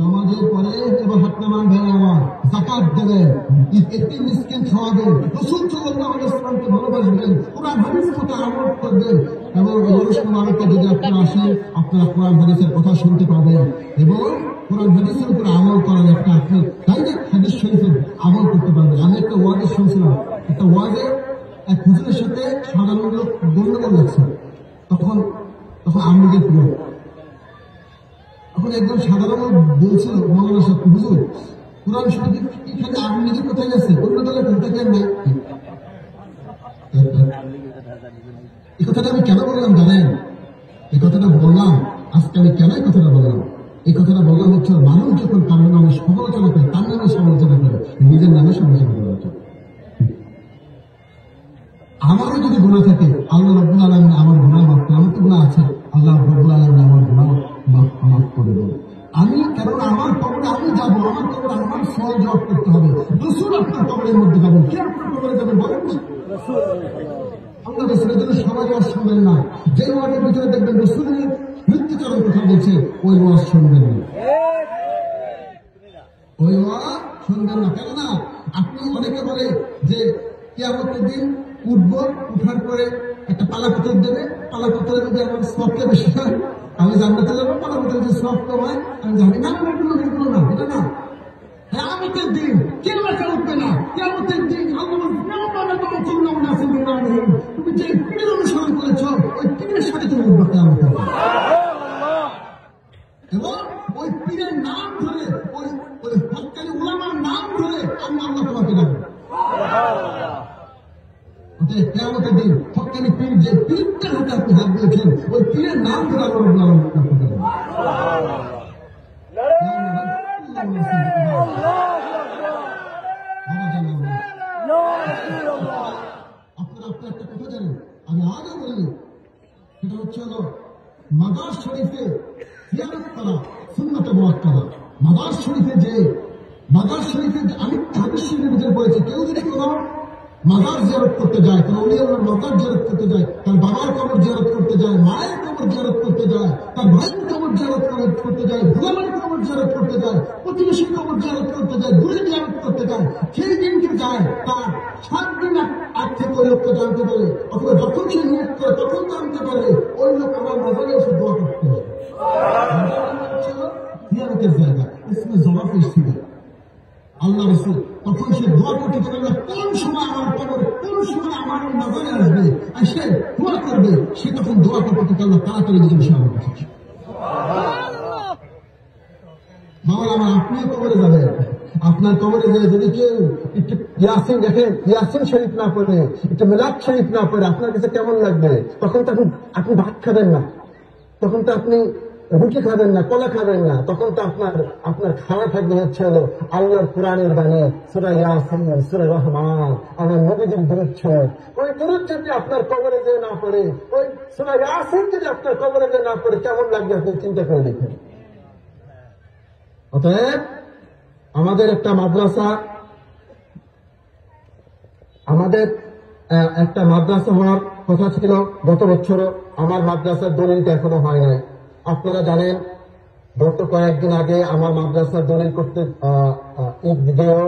নামাজের পরে এবার হাত নামান ভাই আমার, যাকাত দেবেন, এতিম মিসকিন খাওয়াবেন, রাসূল সাল্লাল্লাহু আলাইহি ওয়াসাল্লামকে ভালোবাসবেন, কোরআন হাদিস মতো আমল করবেন। এবং অনুষ্ঠান আলোকে যদি আপনারা আসেন, আপনারা কোরআন হাদিসের কথা শুনতে পাবেন এবং কোরআন হাদিসের উপর আমল করার একটা আপনি ডাইরেক্ট হাদিস শরীফের আমল করতে পারবেন। আমি একটা ওয়াজে শুনছিলাম, একটা ওয়াজে এক হুজুরের সাথে সাধারণ লোক গন্ডগোল লাগছে, তখন আমলিগের প্রিয়, এখন একজন সাধারণ বলছিল মৌলানা সাহেব, হুজুর কোরআন শরীফ এখানে আমলিগের কোথায় আছে, অন্য দলের কোথায় কেন নাই? এই কথাটা আমি কেন বললাম জানেন? এই কথাটা বললাম আজকে আমি কেন এই কথাটা বললাম? এই কথাটা বললাম হচ্ছে মানুষ যখন তার নামে সমালোচনা করে, তার নামে সমালোচনা করে, নিজের নামে সমালোচনা করা উচিত। আমারও যদি গুনাহ থাকে আল্লাহ রাব্বুল আলামিন আমার গুনাহ মাফ করে, আমার তো গুনাহ আছে, আল্লাহ রাব্বুল আলামিন আমার গুনাহ মাফ করে দেন। আমি কারণ আমার কবরে আমি যাব, আমার কবরে আমার ফল জবাব করতে হবে। রাসূল আপনার কবরের মধ্যে যাবেন, কে আপনার কবরে যাবেন বলেন? আল্লাহ রাসূলের জন্য সবাই ওয়াজ শুনবেন না। যে ওয়াজের ভিতরে দেখবেন রাসূলের মৃত্যুচরণ কথা বলছে, ওই ওয়াজ শুনবেন না, ওই ওয়াজ শুনবেন না। কেননা আপনি অনেকে বলে যে কিয়ামতের দিন উঠবো, উঠার পরে একটা পালাপত্র দেবে, পালাপত্রের মধ্যে আমার সবকে বেশি হয়, আমি জান্নাতে যাবো, পালাপত্রের যে সব কমায় আমি জানি না, এগুলো না, এটা না। কিয়ামতের দিন কেউ একা উঠবে না। কিয়ামতের দিন তুমি যে পীরের অনুসরণ করেছ ওই পীরের সাথে তুমি উঠবে কিয়ামতের দিন, এবং ওই পীরের নাম ধরে, ওই হক্কানি উলামার নাম ধরে আমি আল্লাহ তোমাকে ডাকবো। কিয়ামতের দিন হক্কানি পীর যে পীরটার হাতে আপনি হাত দিয়েছেন ওই পীরের নাম ধরে আল্লাহ রাব্বুল আলামিন করতে পারেন। আপনারা আপনার একটা কথা জানেন, আমি আগে বলি, সেটা হচ্ছে হলো মাজার শরীফে জিয়ারত করা সুন্নাতে মুআক্কাদা। মাজার শরীফে যে আমি হাদিস শরীফের ভিতরে পড়েছি, কেউ যদি কোনো মাজার জিয়ারত করতে যায়, কোন ওলি আল্লাহর মাজার জিয়ারত করতে যায়, তার বাবার কবর জিয়ারত করতে যায়, মায়ের কবর জিয়ারত করতে যায়, তার ভাইয়ের কবর জিয়ারত করতে যায়, ভোলামার কবর জিয়ারত করতে যায়, প্রতিবেশীর কবর জিয়ারত করতে যায়, দূরে জিয়ারত করতে যায়, সেই দিনকে যায় তার 7 দিন আগ থেকে ওই লোককে জানতে পারে, অথবা যখন সে নিয়োগ করে তখন জানতে পারে ওই লোক আমার মাজারে এসে দোয়া করতে হবে। জিয়ারতের জায়গা ইসমে জবাব এসেছিল আল্লাহ রাসূল তখন সে দোয়া করতে পারবে, কোন সময় আমার কবর, কোন সময় আমার নজরে আসবে আর সে দোয়া করবে, সে তখন দোয়া করতে আল্লাহ তাড়াতাড়ি দিকে সে আমার কাছে। বাবা আমার আপনি কবরে যাবেন, আপনার কবরে যেয়ে যদি কেউ একটু ইয়াসিন দেখেন, ইয়াসিন শরীফ না পড়ে, একটু মিলাদ শরীফ না পড়ে, আপনার কাছে কেমন লাগবে? তখন তো আপনি ভাত খাবেন না, তখন তো আপনি রুটি খাবেন না, কলা খাবেন না, তখন তো আপনার খাওয়া থাকবে হচ্ছে হলো আল্লাহর কোরআনের বাণী, সূরা ইয়াসিন, সূরা রহমান, আমার নবীজির দুরূদ শরীফ। ওই দুরূদ যদি আপনার কবরে যেয়ে না পড়ে, ওই সূরা ইয়াসিন যদি আপনার কবরে যেয়ে না পড়ে, কেমন লাগবে আপনি চিন্তা করে দেখুন। অতএব আমাদের একটা মাদ্রাসা হওয়ার কথা ছিল গত বছরও, আমার মাদ্রাসার দলিলটা এখনো হয় নাই। আপনারা জানেন গত কয়েকদিন আগে আমার মাদ্রাসার দলিল করতে গিয়েও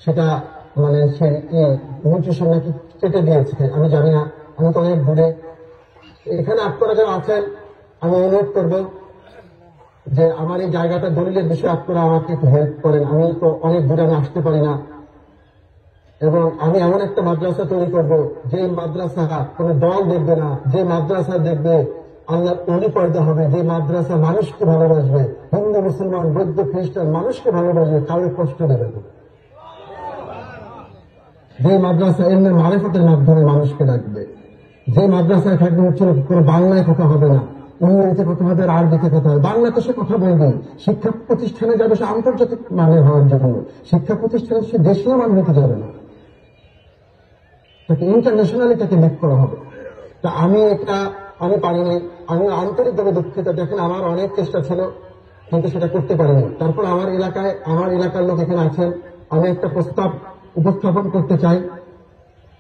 সেটা মানে সেই নোটিশন নাকি কেটে দিয়েছে, আমি জানি না, আমি তো অনেক দূরে। এখানে আপনারা যারা আছেন আমি অনুরোধ করবো যে আমার এই জায়গাটা দলিলের বিষয়ে আপনারা আমাকে একটু হেল্প করেন। আমি তো অনেক দূরে আমি আসতে পারি না, এবং আমি এমন একটা মাদ্রাসা তৈরি করবো যে মাদ্রাসা কোনো দল দেখবে না, যে মাদ্রাসা দেখবে আল্লাহ ওলি পয়দা হবে, যে মাদ্রাসা মানুষকে ভালোবাসবে, হিন্দু মুসলমান বৌদ্ধ খ্রিস্টান মানুষকে ভালোবাসবে, কাউকে কষ্ট দেবে না, যে মাদ্রাসা এমনি মারিফতের মাধ্যমে মানুষকে ডাকবে, যে মাদ্রাসায় থাকবে হচ্ছে কোনো বাংলায় কথা হবে না, ইংরেজিতে কথা হবে, আরবিতে কথা হবে, বাংলাতে সে কথা বলবে। শিক্ষা প্রতিষ্ঠানে যাবে সে আন্তর্জাতিক মানের হওয়ার জন্য, শিক্ষা প্রতিষ্ঠানে সে দেশীয় মান হতে যাবে না, তাকে ইন্টারন্যাশনালি তাকে লিড করা হবে। তা আমি পারিনি, আমি আন্তরিকভাবে দুঃখিত। দেখেন আমার অনেক চেষ্টা ছিল কিন্তু সেটা করতে পারিনি। তারপর আমার এলাকার লোক এখানে আছেন, আমি একটা প্রস্তাব উপস্থাপন করতে চাই।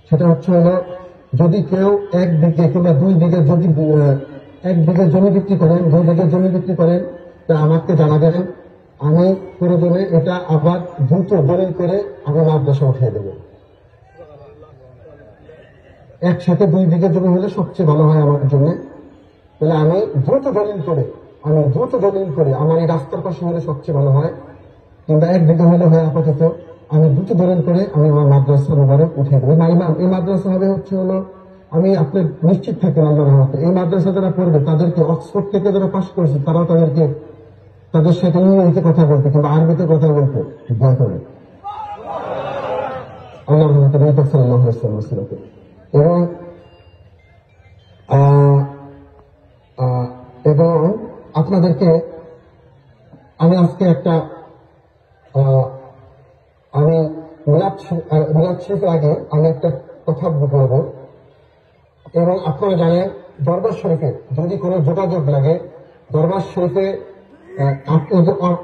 সেটা হচ্ছে হলো, যদি কেউ 1 বিঘে কিংবা 2 বিঘে যদি 1 বিঘে জমি বিক্রি করেন, 2 বিঘে জমি বিক্রি করেন, তা আমাকে জানাবেন, আমি প্রয়োজনে এটা আবার দ্রুত দলিল করে আমি মাদ্রাসা উঠিয়ে দেব। একসাথে 2 বিঘে জমি হলে সবচেয়ে ভালো হয় আমার জন্য। তাহলে আমি দ্রুত দলিল করে আমার এই রাস্তার পাশে হলে সবচেয়ে ভালো হয়, কিংবা 1 বিঘা হলে হয় আপাতত। আমি দ্রুত দলিল করে আমি আমার মাদ্রাসা মোবারক উঠিয়ে দেবো। এই মাদ্রাসা হবে হচ্ছে হলো, আমি আপনার নিশ্চিত থাকেন আল্লাহর রহমতে এই মাদ্রাসা যারা পড়বে তাদেরকে অক্সফোর্ড থেকে যারা পাশ করেছে তারাও তাদের সাথে ইংরেজিতে কথা বলতে কিংবা আরবিতে কথা বলতে ভয় করে আল্লাহর রহমতে নবী সাল্লাল্লাহু আলাইহি ওয়াসাল্লাম। এবং আপনাদেরকে আমি আজকে একটা আমি মিলাদ শরীফের আগে আমি একটা কথা বলবো। এবং আপনারা জানেন দরবার শরীফে যদি কোনো যোগাযোগ লাগে, দরবার শরীফে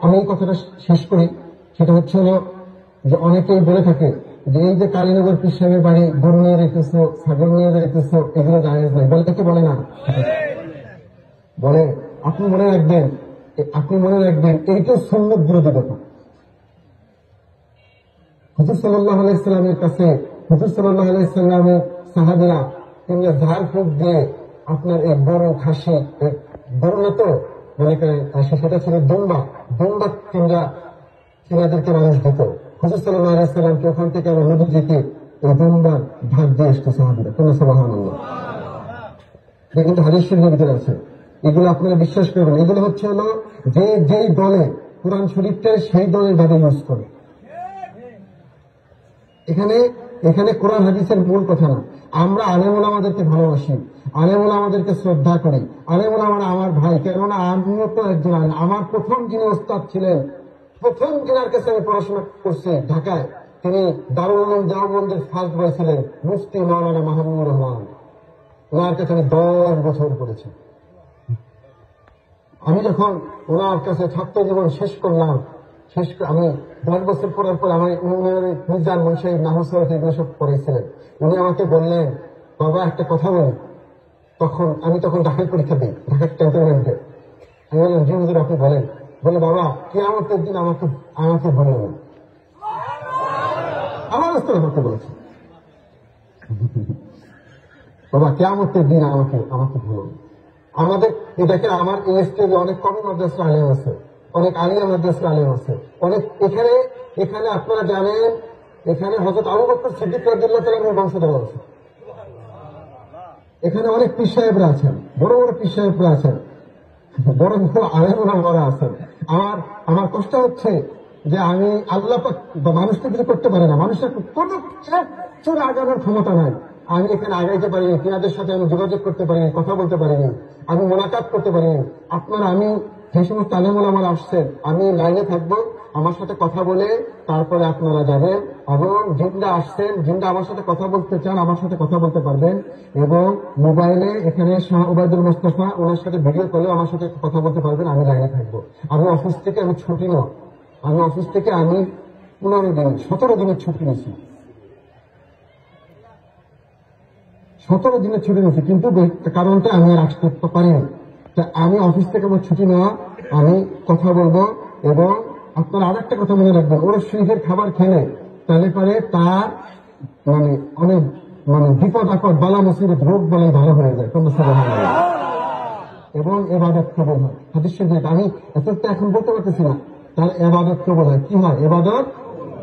আমি এই কথাটা শেষ করি। সেটা হচ্ছে হলো যে অনেকেই বলে থাকে যে এই যে কালীনগর পীর সাহেবের বাড়ি গরু নিয়ে রেখেছ, ছাগল নিয়ে রেখেছ, এগুলো জায়েজ নয়, বলে কি বলে না? বলে। আপনি মনে রাখবেন এইটা সুন্নত বিরোধী কথা। হুজুর সাল্লাল্লাহু আলাইহি সাল্লামের কাছে হুজুর সাল্লাল্লাহু আলাইহি সাল্লামের সাহাবীরা কিংবা ঝাড় ফুঁক দিয়ে আপনার এই গরু, খাসি, গরু না তো মনে করেন সেটা ছিল দুম্বা কিংবা কিনাদেরকে মানুষ দিত। হুজুর সাল্লাল্লাহু আলাইহি সাল্লামকে ওখান থেকে আমার নবীজিকে এই দুম্বার ভাগ দিয়ে আসতো সাহাবীরা। কোন সুবহানাল্লাহ। এটা কিন্তু হাদিস শরীফের ভিতরে আছে। এগুলো আপনারা বিশ্বাস করবেন, এগুলো হচ্ছে হলো যেই দলে কোরআন শরীফটা সেই দলের ভাবে ইউজ করে। এখানে কোরআন হাদিসের মূল কথা না। আমরা আলেম ওলামাদেরকে ভালোবাসি, আলেমুল আমাদেরকে শ্রদ্ধা করি। আলেমুল আমার ভাই, কেননা আমিও তো একজন আলেম। আমার প্রথম যিনি ওস্তাদ ছিলেন, প্রথম যিনার কাছে আমি পড়াশোনা করছি ঢাকায়, তিনি দারুল উলুম দেওবন্দের ফার্স্ট বয় ছিলেন মুফতি মাওলানা মাহবুবুর রহমান। ওনার কাছে আমি 10 বছর পড়েছি। আমি যখন ওনার কাছে ছাত্র জীবন শেষ করলাম, আমি 10 বছর পড়ার পর আমার মির্জান মুন্সি নাহসর এগুলো সব পড়েছিলেন। উনি আমাকে বললেন, বাবা একটা কথা বলি। আমি তখন দাখিল পরীক্ষা দিই ঢাকার ক্যান্টনমেন্টে। আমি বললাম, জি হুজুর আপনি বলেন। বলে, বাবা কিয়ামতের দিন আমাকে বললেন। আমার উস্তাদ আমাকে বলেছে, বাবা কিয়ামতের দিন আমাকে বলুন। আমাদের দেখেন, আমার এই স্টেজে অনেক কমি মাদ্রাসা আলেম আছে, অনেক আলিয়া মাদ্রাসা আলেম আছে, অনেক এখানে আপনারা জানেন, এখানে হযরত আবু বকর সিদ্দিক রাদিয়াল্লাহু তাআলা এর বংশধর আছে। এখানে অনেক পীর সাহেবরা আছেন, বড় বড় পীর সাহেবরা আছেন, বড় বড় আলেম ওলামারা আছেন। আমার কষ্ট হচ্ছে যে আমি আল্লাহ পাক মানুষকে কিছু করতে পারে না, মানুষের কোনো চোর আগানোর ক্ষমতা নাই। আমি এখানে আগাইতে পারিনি, তিনাদের সাথে আমি যোগাযোগ করতে পারিনি, কথা বলতে পারিনি, আমি মোলাকাত করতে পারিনি। আমি যে সমস্ত আলেম ওলামারা আসছেন, আমি লাইনে থাকবো, আমার সাথে কথা বলে তারপরে আপনারা যাবেন। এবং জিন্দা আসছেন, জিন্দা আমার সাথে কথা বলতে চান, আমার সাথে কথা বলতে পারবেন। এবং মোবাইলে এখানে শাহ ওবায়দুল মোস্তফা, ওনার সাথে ভিডিও কলেও আমার সাথে কথা বলতে পারবেন। আমি লাইনে থাকবো। আমি অফিস থেকে ছুটি নয়, আমি অফিস থেকে 17 দিনের ছুটি নিয়েছি, 17 দিনের ছুটি নিয়েছি, কিন্তু কারণটা আমি আর আসতে পারিনি। আমি অফিস থেকে আমার ছুটি নেওয়া, আমি কথা বলবো। এবং আপনারা আর একটা কথা মনে রাখবেন, ওরা শরীফের খাবার খেলে তাহলে পরে তার অনেক বিপদ আপদ বালা মুসিবত রোগ বলাই ভালো হয়ে যায়, এবং এবাদত কবুল হয়। হাদিস শরীফ আমি এতটা এখন বলতে পারতেছি না, তার এবাদত কবুল হয়। কি হয়? এবাদত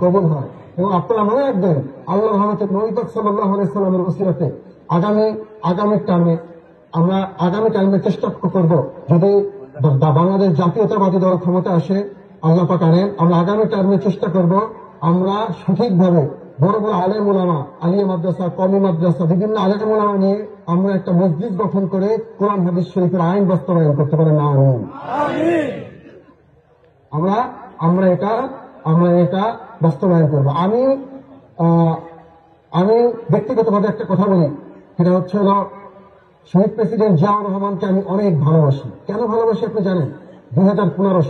কবুল হয়। এবং আপনারা মনে রাখবেন, আল্লাহ রহমতে নবী পাক সাল্লাল্লাহু আলাইহি সাল্লামের ওসিলাতে আগামী টার্মে চেষ্টা করব, যদি বাংলাদেশ জাতীয়তাবাদী দল ক্ষমতা আসে, আল্লাহ পাক আনেন, আমরা আগামী টার্মে চেষ্টা করব আমরা সঠিকভাবে বড় বড় আলেম ওলামা, আলিয়া মাদ্রাসা, কওমি মাদ্রাসা, বিভিন্ন আলেম ওলামা নিয়ে আমরা একটা মসজিদ গঠন করে কোরআন হাদিস শরীফের আইন বাস্তবায়ন করতে পারি। না, আমরা এটা বাস্তবায়ন করব। আমি ব্যক্তিগতভাবে একটা কথা বলি, সেটা হচ্ছে শহীদ প্রেসিডেন্ট জিয়াউর রহমানকে আমি অনেক ভালোবাসি। কেন ভালোবাসি আপনি জানেন? 2015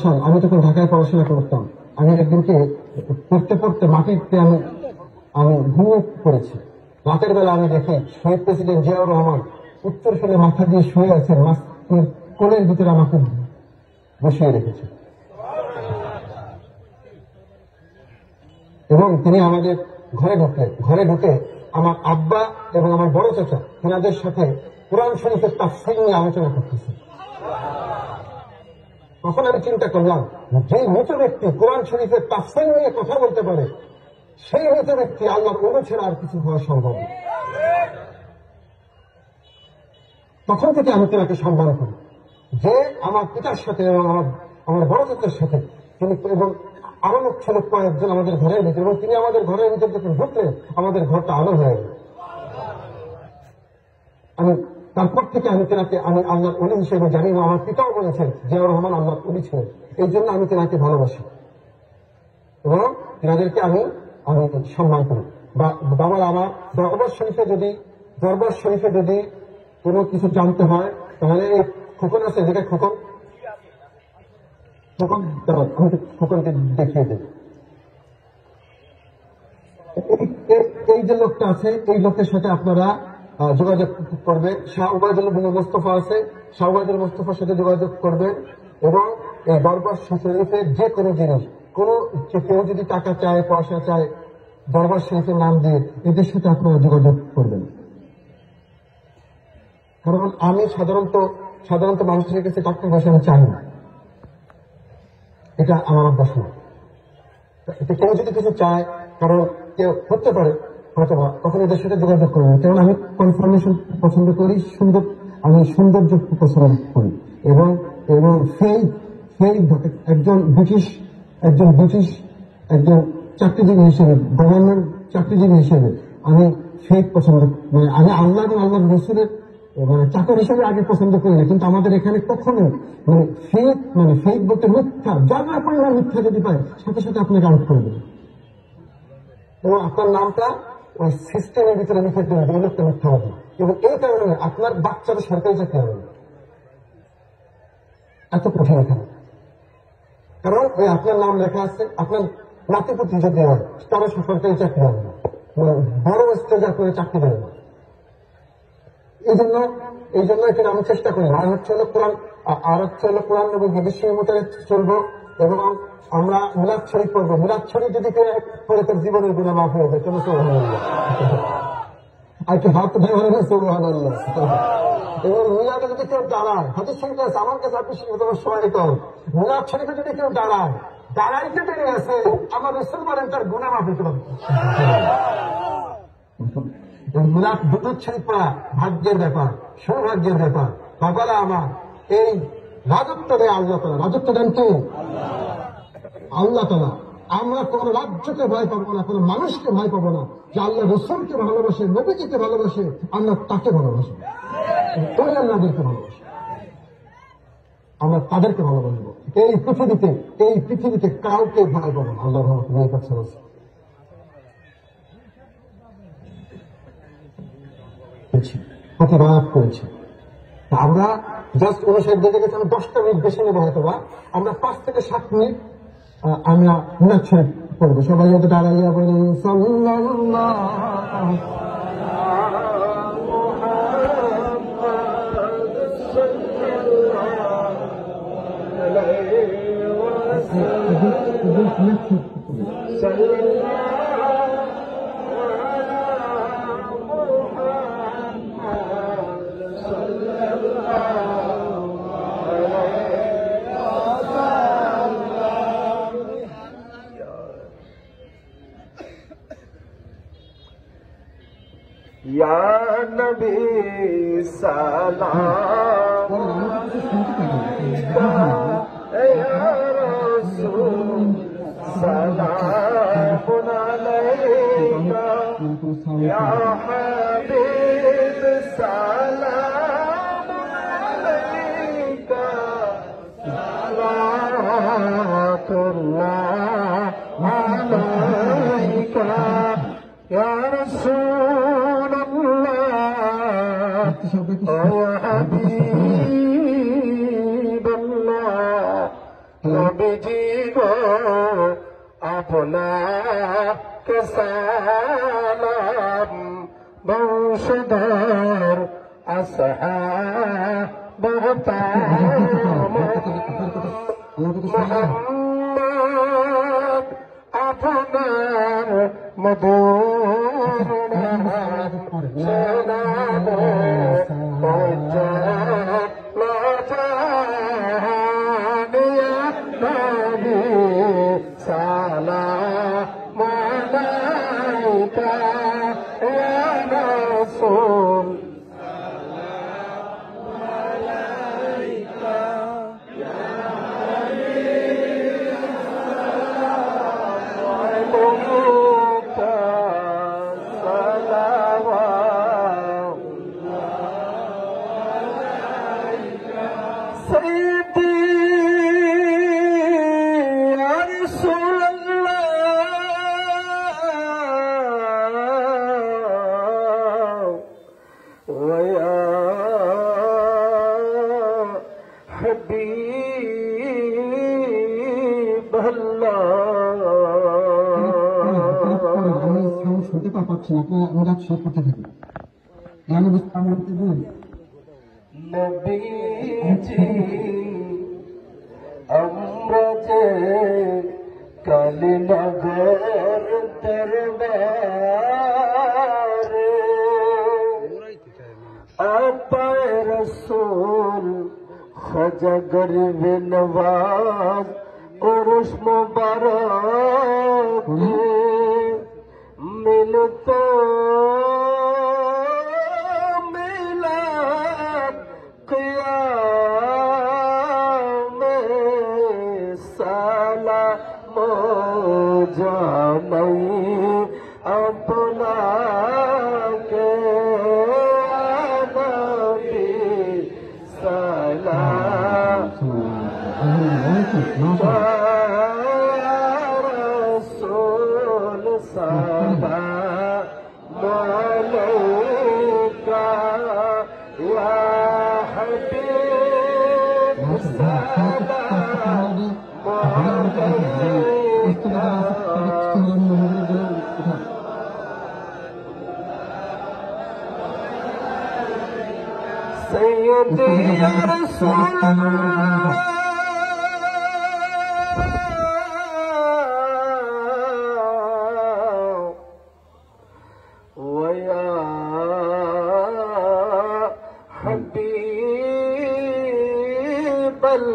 সাল আমি তখন ঢাকায় পড়াশোনা করতাম। আমি একদিনকে পড়তে মাটিতে আমি ঘুমিয়ে পড়েছি। রাতের বেলা আমি দেখি শহীদ প্রেসিডেন্ট জিয়াউর রহমান উত্তর ফেলে মাথা দিয়ে শুয়ে আছেন, কোলের ভিতরে আমাকে বসিয়ে রেখেছে। এবং তিনি আমাদের ঘরে ঢুকে আমার আব্বা এবং আমার বড় চাচা তেনাদের সাথে কোরআন শরীফের তাফসীর নিয়ে আলোচনা করতেছে। তখন আমি চিন্তা করলাম, যে মৃত ব্যক্তি কোরআন শরীফের তাফসীর নিয়ে কথা বলতে পারে, সেই মৃত ব্যক্তি আল্লাহর ওলি ছাড়া আর কিছু হওয়া সম্ভব না। তখন থেকে আমি তেনাকে সম্মান করি, যে আমার পিতার সাথে এবং আমার বড় চাচার সাথে তিনি, এবং আরো লোক ছিল কয়েকজন আমাদের ঘরের ভিতরে, এবং তিনি আমাদের ঘরের ভিতরে যখন ঢুকলেন আমাদের ঘরটা আলো হয়ে গেল। তারপর থেকে আমি তেনাকে আল্লাহর ওলি হিসেবে জানি, এবং আমার পিতাও বলেছেন জিয়াউর রহমান আল্লাহর ওলি ছিলেন। এই জন্য আমি তেনাকে ভালোবাসি এবং তেনাদেরকে আমি সম্মান করি। বাবার আমার দরবার শরীফে যদি কোনো কিছু জানতে হয়, তাহলে খোকন আছে, যেটা খোকনকে দেখিয়ে দেব। এই যে লোকটা আছে, এই লোকের সাথে আপনারা যোগাযোগ করবেন। শাহ ওবায়দুল মোস্তফা আছে, শাহ ওবায়দুল মোস্তফার সাথে যোগাযোগ করবেন। এবং এই দরবার শরীফের যে কোনো জিনিস, কেউ যদি টাকা চায়, পয়সা চায়, দরবার শরীফের নাম দিয়ে এদের সাথে আপনারা যোগাযোগ করবেন। কারণ আমি সাধারণত মানুষের কাছে টাকা পয়সা আমি চাই না, এটা আমার অভ্যাস না। কেউ যদি কিছু চায়, কারণ কেউ হতে পারে হয়তো, তখন এদের সাথে যোগাযোগ করবেন। কারণ আমি কনফার্মেশন পছন্দ করি, আমি সৌন্দর্য পছন্দ করি। এবং একজন ব্রিটিশ চাকরিজীবী হিসেবে, গভর্নর চাকরিজীবী হিসেবে আমি ফেক পছন্দ, মানে আমি আল্লাহ এবং আল্লাহ রসুলের মানে চাকর হিসেবে আগে পছন্দ করি না, কিন্তু আমাদের এখানে কখনো মানে ফেক বলতে মিথ্যা, যারা পরিমাণ মিথ্যা যদি পায় সাথে সাথে আপনাকে আউট করে দেবে এবং আপনার নামটা ওই সিস্টেমের ভিতরে লিখে দেবে এই লোকটা মিথ্যা হবে। এবং এই কারণে আপনার বাচ্চারা সরকারি চাকরি হবে এত কঠিন এখানে, কারণ ওই আপনার নাম লেখা আছে, আপনার নাতিপুতি যদি হয় তারা সরকারি চাকরি হবে না, বড় স্টেজে আপনারা চাকরি দেবে না। এই জন্য এখানে আমি চেষ্টা করি, আর হচ্ছে হলো কোরআন এবং হাদিস মতো চলবো এবং আমরা মিলাদ শরীফ পড়বো। মিলাদ শরীফ যদি করে তার জীবনের গুণা মাফ হয়ে যায়, চলো সুবহানাল্লাহ, আর কি হাত দেওয়া সুবহানাল্লাহ। এবং মিলাদে যদি কেউ দাঁড়ায়, হাদিস শরীফ আছে আমার কাছে, আপনি তোমার সময় কম, মিলাদ শরীফে যদি কেউ দাঁড়াইতে পেরে আছে, আমার রসুল বলেন তার গুণা মাফ হতে পারে। মিলাদ দুটো শরীফ পড়া ভাগ্যের ব্যাপার, সৌভাগ্যের ব্যাপার। বাবারা আমার, এই রাজত্ব দেয় আল্লাহ তাআলা, রাজত্ব দেন কে? আল্লাহ তাআলা। আমরা কোন রাজ্যকে ভয় পাবো না, কোন মানুষকে ভয় পাবো না। যে আল্লাহ রসুলকে ভালোবাসে, নবীজিকে ভালোবাসে, আল্লাহ তাকে ভালোবাসে, ওই আল্লাহদেরকে ভালোবাসে, আমরা তাদেরকে ভালোবাসবো। এই পৃথিবীতে কাউকে ভয় পাবো না। আল্লাহ রহমতুল্লাহ প্রতিবাদ করেছি। আমরা জাস্ট অনুসারে দেখে গেছি, আমরা 10টা মিনিট বেশি নেবো হয়তো বা, আমরা 5 থেকে 7 মিনিট আমরা মিলাদ শরীফ পড়বো। সবাই হয়তো দাঁড়াইয়া বলি সাল্লাল্লাহু या नबी सलाम या रसूल सलाम अलैका या हबीब सलाम अलैका सलावतुल्लाह अलैका या रसूल নবীজি গো আপনাকে সালাম, বংশধর আসহাব মুহাম্মদ আপনার মধুর সালাম আলাইকা ইয়া রাসূল পাচ্ছি না, আপনার আমরা সব করতে থাকি। আমরা যে কালীনগর দরবারে আপায় রসুল খাজা গরিব নওয়াজ উরুস মুবারক मिलतो मिलाद क़याम सलाम जाने अपना رسول سلام عليك يا حبيب سلام عليك سيدي يا رسول الله ويا حبيب الله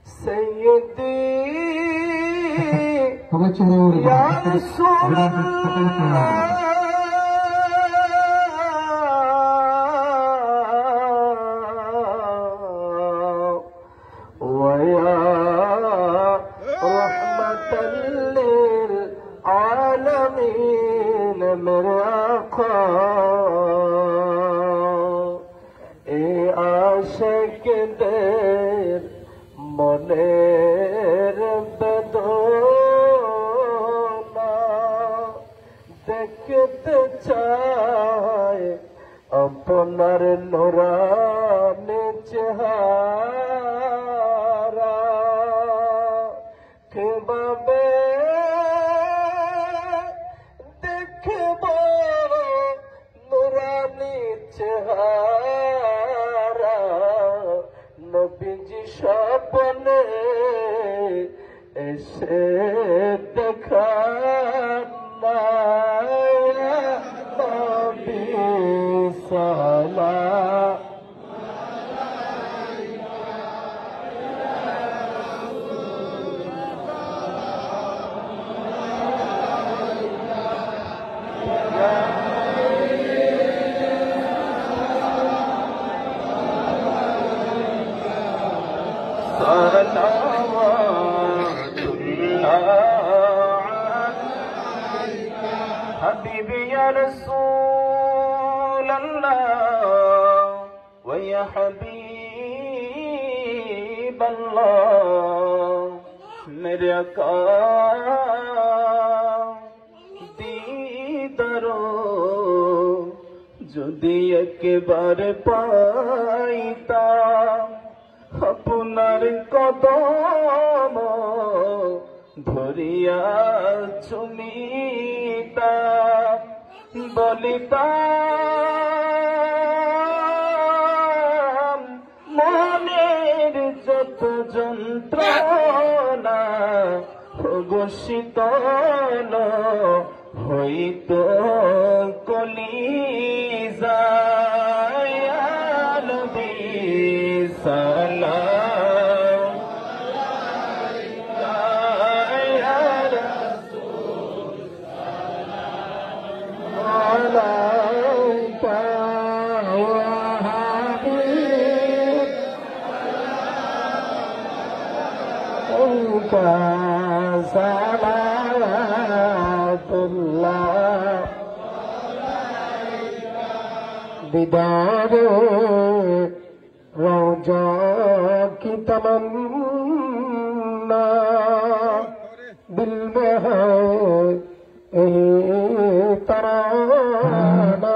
سيدي يا رسول الله ويا رحمة للعالمين मेरे आका ए आशिक देर মনের বেদনা দেখতে চায় আপনার নুরানি চেহারা কিভাবে দেখব নুরানি চেহারা নবীজি স্বপ্নে এসে দেখান না নবী সালাম حبيبي يا رسول الله ويا حبيب الله मेरे आका दीदारो যদি একেবারে পাইতাম আপনার কদম ধরিয়া চুমিতাম বলিতাম মনের যত যন্ত্রণা ঘোষিতল হইত কলিজায় নবী সালাম عليك يا حبيب أنت صلوات الله दीदार रोज़ा की तमन्ना दिल में है तराना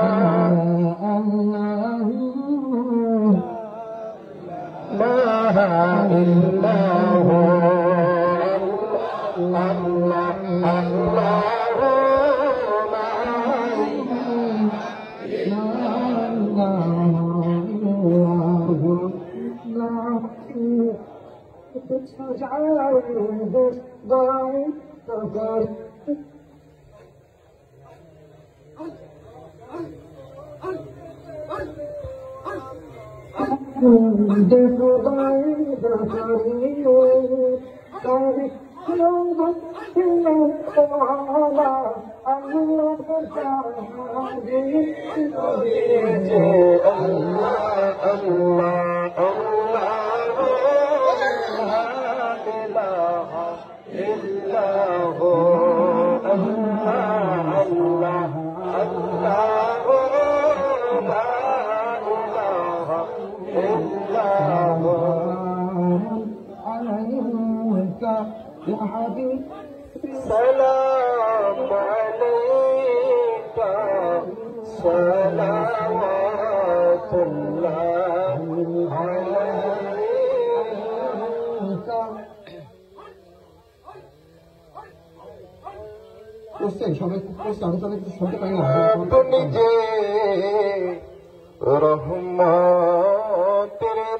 ला इल्ला हु अल्लाह अल्लाह সালাওয়াতুল্লাহ আলাইকা। বুঝছেন সবাই খুব করছে, আমি তো অনেক কিছু শুনতে পাই না। আপনি যে রহমতের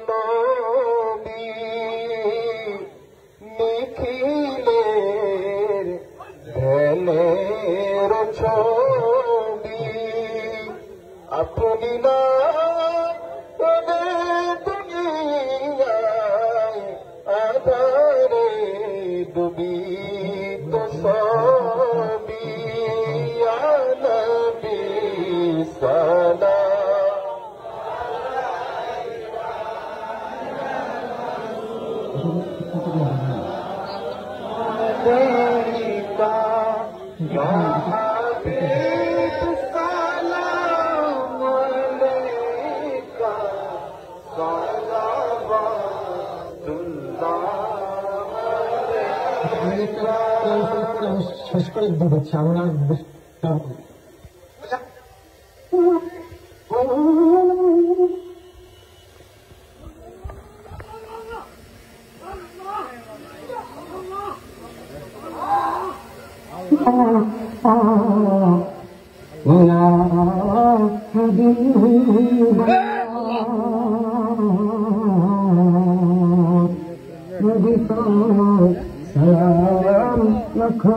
নবী, নিখিলের ধ্যানের ছবি, আপনি না এলে দুনিয়ায় আধারে ডুবি তো সবই, ইয়া নবী সালাম আলাইকা, ইয়া হাবিব সালাম আলাইকা, সালাওয়াতুল্লাহ আমি একটা আমি শেষ করে দিচ্ছি, আমি আর বেশি সালাম লাখো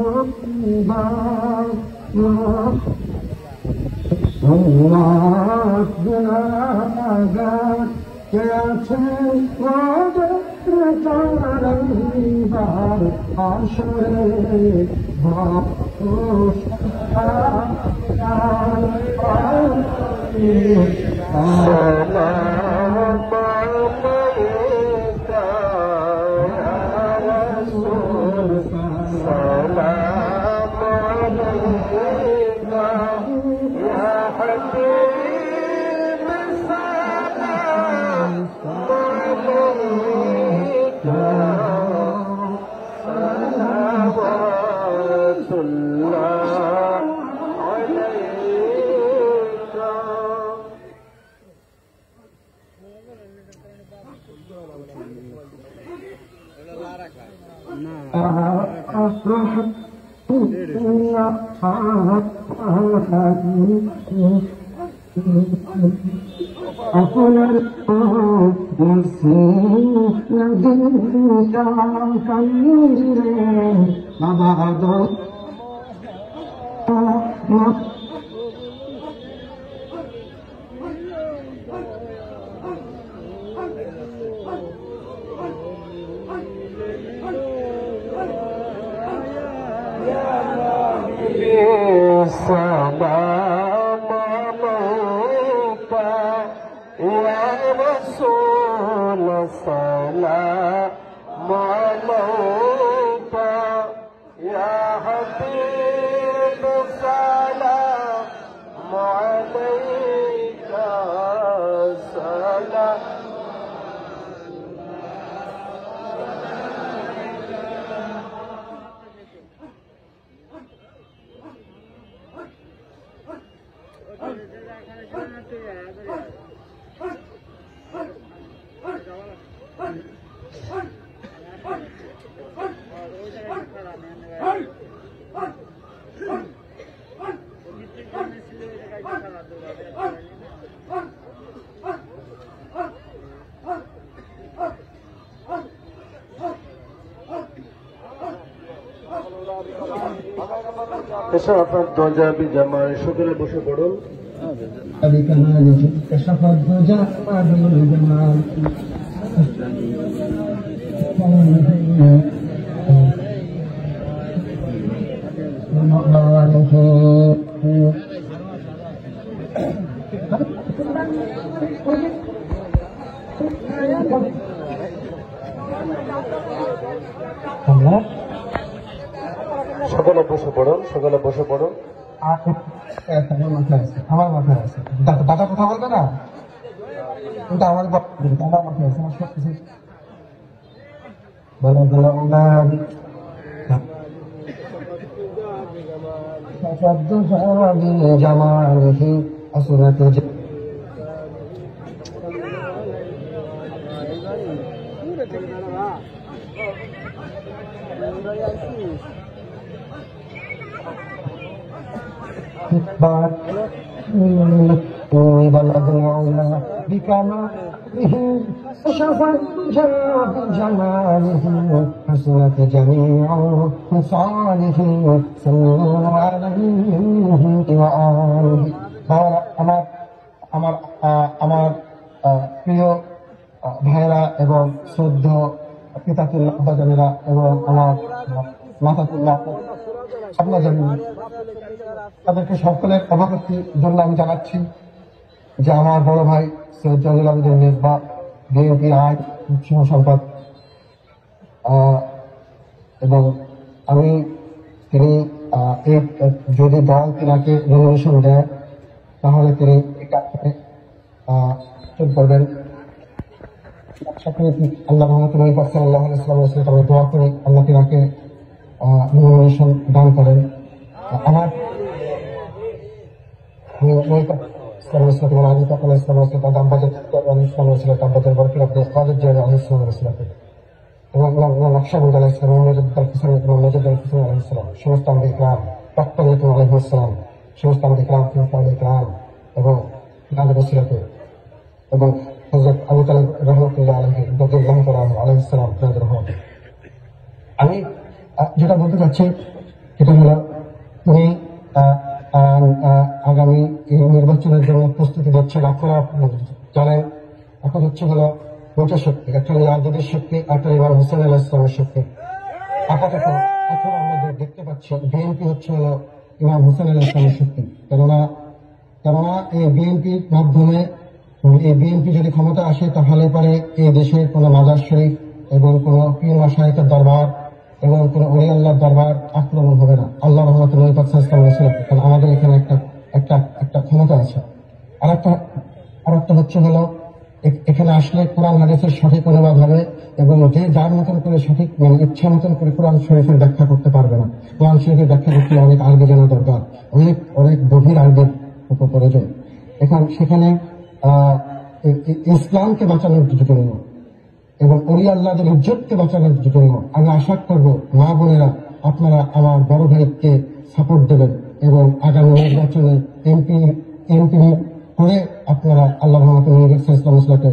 বার গুনাহগার কে আছে আসরে আপনার বাবা salam alayka ya Rasul, salam alayka ya Habib, salam alayka, salam كشف الدجى بجمال شكر بشر بڑول بكماله كشف الدجى بالجمال সকলে বসে পড়ুন, সকলে বসে পড়ুন। আমার মাথায় আছে দাদা কথা বলবে না, কিন্তু আমার দাদা মাথায় আছে, আমার সব কিছু বলে দিলাম না। জামালিহি حسنة بلد العلا بكماله كشف الجنة بجماله حسنت جميع خصاله صلوا عليه وآله আমার প্রিয় ভাইরা এবং শ্রদ্ধ পিতাতুল্লাহ আব্বাজানেরা এবং আমার মাতাতুল্লাহ আব্বাজানেরা, তাদেরকে সকলের অবগতির জন্য আমি জানাচ্ছি যে আমার বড় ভাই সৈয়দ জালাল আবেদিন মেজবা বিএনপি আইন সহ সম্পাদক, এবং আমি তিনি যদি দল তিনাকে নমিনেশন দেয় তাহলে তিনি করবেন। আল্লাহ রহমতুল্লাহ সাল্লাল্লাহু আলাইহি ওয়াসাল্লামের কাছে দোয়া করি আল্লাহ তিনাকে নমিনেশন দান করেন। আমার সমস্ত আমাদের ইকরাম প্রাক্তন আলাইহিসসালাম, সমস্ত আমাদের ইকরাম এবং এবং হযরত আবু তালিব রাহমাতুল্লাহ আলাইহি আলাইহিসসালাম। আমি যেটা বলতে চাচ্ছি সেটা হলো তুমি আগামী নির্বাচনের জন্য প্রস্তুতি দিচ্ছেন। আপনারা জানেন এখন হচ্ছে হলো দুটো শক্তি, একটা রাজনৈতিক শক্তি, একটা ইমাম হোসেন আলাইহিস সালামের শক্তি। আপাতত এখন আমরা দেখতে পাচ্ছি বিএনপি হচ্ছে হলো ইমাম হোসেন আলাইহিস সালামের শক্তি। কেননা এই বিএনপির মাধ্যমে এই বিএনপি যদি ক্ষমতা আসে তাহলে পরে এই দেশের কোনো মাজার শরীফ এবং কোনো পীর মাশায়েখের দরবার এবং কোনো ওলি আল্লাহর দরবার আক্রমণ হবে না। আল্লাহ রহমতুল্লাহ কারণ আমাদের এখানে একটা ক্ষমতা আছে। আর একটা হচ্ছে হলো এখানে আসলে কোরআন হাদিসের সঠিক অনুবাদ হবে এবং যে যার মতন করে সঠিক ইচ্ছা মতন করে কোরআন শরীফের ব্যাখ্যা করতে পারবে না। কোরআন শরীফের ব্যাখ্যা করতে অনেক আরবি জানা দরকার, অনেক গভীর আরবির উপর প্রয়োজন। সেখানে ইসলামকে বাঁচানোর জন্য এবং ওলি আল্লাহদের ইজ্জতকে বাঁচানোর জন্য আমি আশা করব মা বোনেরা আপনারা আমার বড় ভাইকে সাপোর্ট দেবেন এবং আগামী নির্বাচনে এমপি করে আপনারা আল্লাহ রহমতুল্লাহকে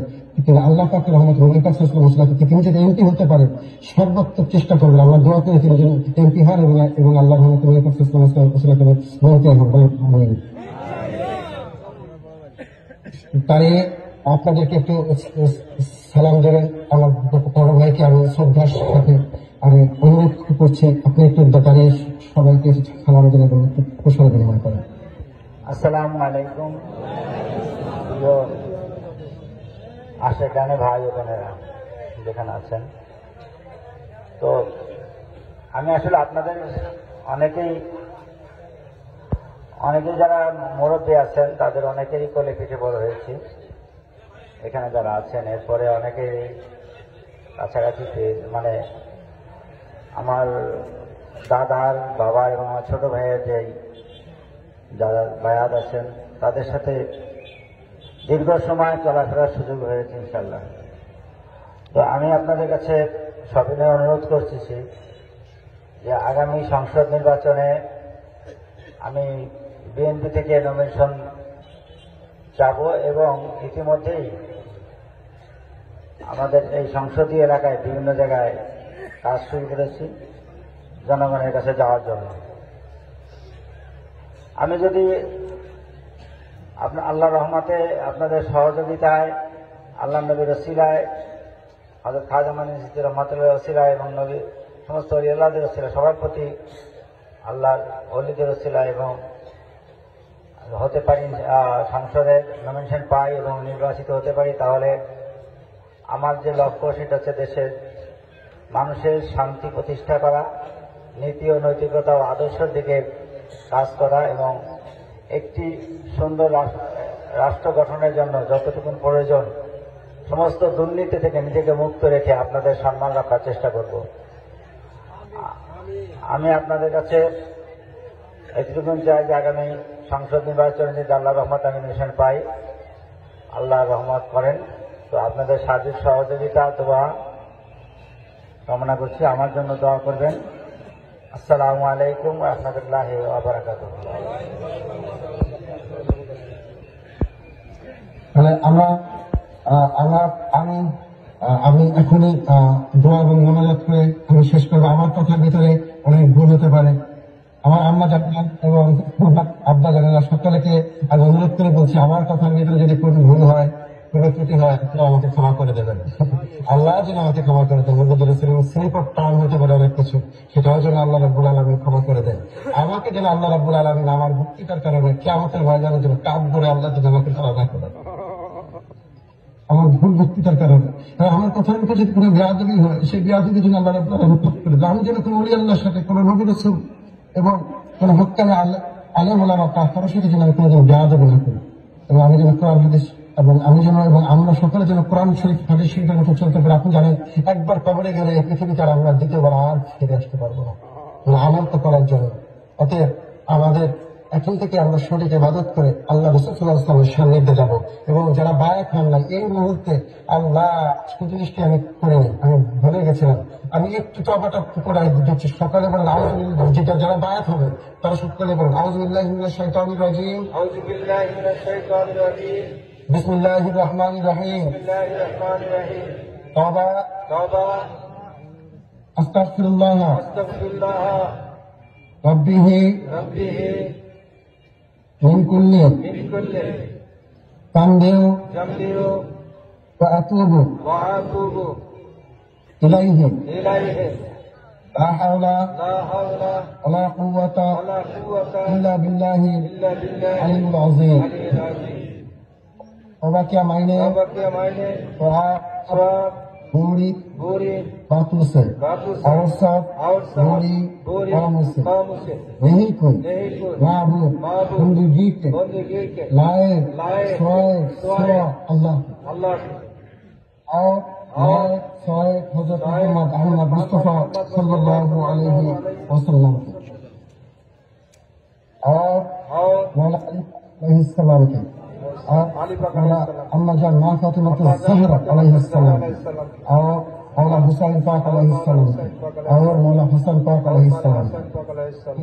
আল্লাহ পাকের রহমতুল্লাহকে তিনি যদি এমপি হতে পারে সর্বাত্মক চেষ্টা করবেন। আমরা দোয়া করে তিনি যেন এমপি হন এবং আল্লাহ রহমতুল্লাহ তাই আপনাদেরকে একটু সালাম দেবেন। আমার বড় ভাইকে আমি শ্রদ্ধার সাথে আমি অনুরোধ করছি আপনি একটু দাঁড়িয়ে সবাইকে সালাম দেবেন এবং একটু কুশল বিনিময় করেন। আসসালামু আলাইকুম আশেকানে ভাই বোনেরা যেখানে আছেন। তো আমি আসলে আপনাদের অনেকেই যারা মুরব্বী আছেন তাদের অনেকেরই কোলে পিঠে বড় হয়েছি এখানে যারা আছেন। এরপরে অনেকেই কাছাকাছি মানে আমার দাদার বাবা এবং আমার ছোট ভাইয়ের যে যারা ভাইয়াদ আছেন তাদের সাথে দীর্ঘ সময় চলাফেরার সুযোগ হয়েছে ইনশাল্লাহ। তো আমি আপনাদের কাছে সবিনয় অনুরোধ করতেছি যে আগামী সংসদ নির্বাচনে আমি বিএনপি থেকে নমিনেশন চাব এবং ইতিমধ্যেই আমাদের এই সংসদীয় এলাকায় বিভিন্ন জায়গায় কাজ শুরু করেছি জনগণের কাছে যাওয়ার জন্য। আমি যদি আল্লাহ রহমতে আপনাদের সহযোগিতায় আল্লাহ নবীর ওসিলায় হযরত খাজা মাইনুদ্দিন চিশতি রহমাতুল্লাহ ওসিলায় এবং নবী সমস্ত ওলি আল্লাহদের ওসিলায় সবার প্রতি আল্লাহর ওলিদের ওসিলায় এবং হতে পারি সংসদে নমিনেশন পাই এবং নির্বাচিত হতে পারি, তাহলে আমার যে লক্ষ্য সেটা হচ্ছে দেশের মানুষের শান্তি প্রতিষ্ঠা করা, নীতি ও নৈতিকতা ও আদর্শের দিকে কাজ করা এবং একটি সুন্দর রাষ্ট্র গঠনের জন্য যতটুকু প্রয়োজন সমস্ত দুর্নীতি থেকে নিজেকে মুক্ত রেখে আপনাদের সম্মান রাখার চেষ্টা করব। আমি আপনাদের কাছে এতটুকু চাই যে আগামী সংসদ নির্বাচনে যদি আল্লাহ রহমত আমি নিশান পাই, আল্লাহ রহমত করেন, তো আপনাদের সার্বিক সহযোগিতা দোয়া কামনা করছি। আমার জন্য দোয়া করবেন। আসসালামু আলাইকুম ওয়া রাহমাতুল্লাহি ওয়া বারাকাতুহু। মানে আমি এখনই দোয়া এবং মোনাজাত করে আমি শেষ করবো। আমার কথার ভিতরে অনেক ভুল হতে পারে। আমার আম্মা জানেন এবং আব্বা জানেন, সকলকে আমি অনুরোধ করে বলছি, আমার কথার ভিতরে যদি কোনো ভুল হয়, কোনো ত্রুটি হয়, তাহলে আমাকে ক্ষমা করে দেবেন। আল্লাহ যেন আমাকে ক্ষমা করে দেন। স্লিপ অফ টার্ন হতে পারে অনেক কিছু, সেটাও যেন আল্লাহ রাব্বুল আলামিন ক্ষমা করে দেন। আমাকে যেন আল্লাহ রাব্বুল আলামিন আমার ভক্তিটার কারণে কিয়ামতের ময়দানে যেন কাঁধ ধরে আল্লাহ যেন আমাকে ক্ষমা না করেন, আমার ভুল বক্তৃতার কারণে। আমার কথার ভিতরে যদি কোনো বেয়াদবি হয়, সেই বেয়াদবি যেন আল্লাহ রাব্বুল আলামিন মাফ করে দেন। আমি যেন কোনো ওলি আল্লাহর সাথে, কোনো নবী রাসূল এবং কোনো হক্কানি আলেম ওলামা কারোর সাথে যেন আমি কোনোদিন বেয়াদবি না করি, এবং আমি যেন কোরআন হাদিস এবং আমরা সকলে যেন কোরআন শরীফ হাদিস শরীফের মতো চলতে পারি। আপনি জানেন, একবার কবরে গেলে এই পৃথিবীতে আর আমরা দ্বিতীয়বার আর ফিরে আসতে পারবো না আমল তো করার জন্য। অতএব আমাদের এখন থেকে আমরা সঠিক ইবাদত করে আল্লাহ রাসূল সাল্লাল্লাহু আলাইহি ওয়াসাল্লামের সান্নিধ্যে যাব। এবং যারা বায়াত হন নাই, এই মুহূর্তে আল্লাহ জিনিসটি আমি করে আমি ভুলে গেছিলাম, আমি একটু তবাটা করে দিচ্ছি। সকালে বলেন আউযুবিল্লাহ, যেটা যারা বায়াত হবে তারা সকালে বলেন আউযুবিল্লাহি মিনাশ শাইতানির রাজিম, আউযুবিল্লাহি মিনাশ শাইতানির রাজিম, বিসমিল্লাহির রহমানির রহিম, বিসমিল্লাহির রহমানির রহিম, তওবা তাওবা, আস্তাগফিরুল্লাহ, আস্তাগফিরুল্লাহ, রাব্বিহি রাব্বিহি মিন কুল্লি মিন কুল্লি তামবিউ জামবিউ ওয়া আতুবু ওয়া আতুবু ইলাইহি ইলাইহি লা হাওলা লা হাওলা ওয়ালা কুওয়াতা ওয়ালা কুওয়াতা ইল্লা বিল্লাহি ইল্লা বিল্লাহি আলিয়্যিল আযীম। আলিয়্যিল আযীম। তওবা কিয়া মাইনে तौबा किया मायने सवाब सवाब बुरी बुरी बातों से बातों से और सब और सब बुरी बुरी कामों से कामों से नहीं कोई नहीं कोई माबूद माबूद जिंदगी के बंदगी के लायक लायक स्वायक स्वायक सिवा अल्लाह अल्लाह और लायक स्वायक हजरत मोहम्मद अहमद मुस्तफा सल्लल्लाहु अलैहि वसल्लम और और मौला अली अलैहिस्सलाम के और अली पाक मौला अलैहिस्सलाम अम्मा जान मां फातिमा ज़हरा अलैहिस्सलाम अलैहिस्सलाम और मौला हुसैन पाक अलैहिस्सलाम और मौला हसन पाक अलैहिस्सलाम। हसन पाक अलैहिस्सलाम।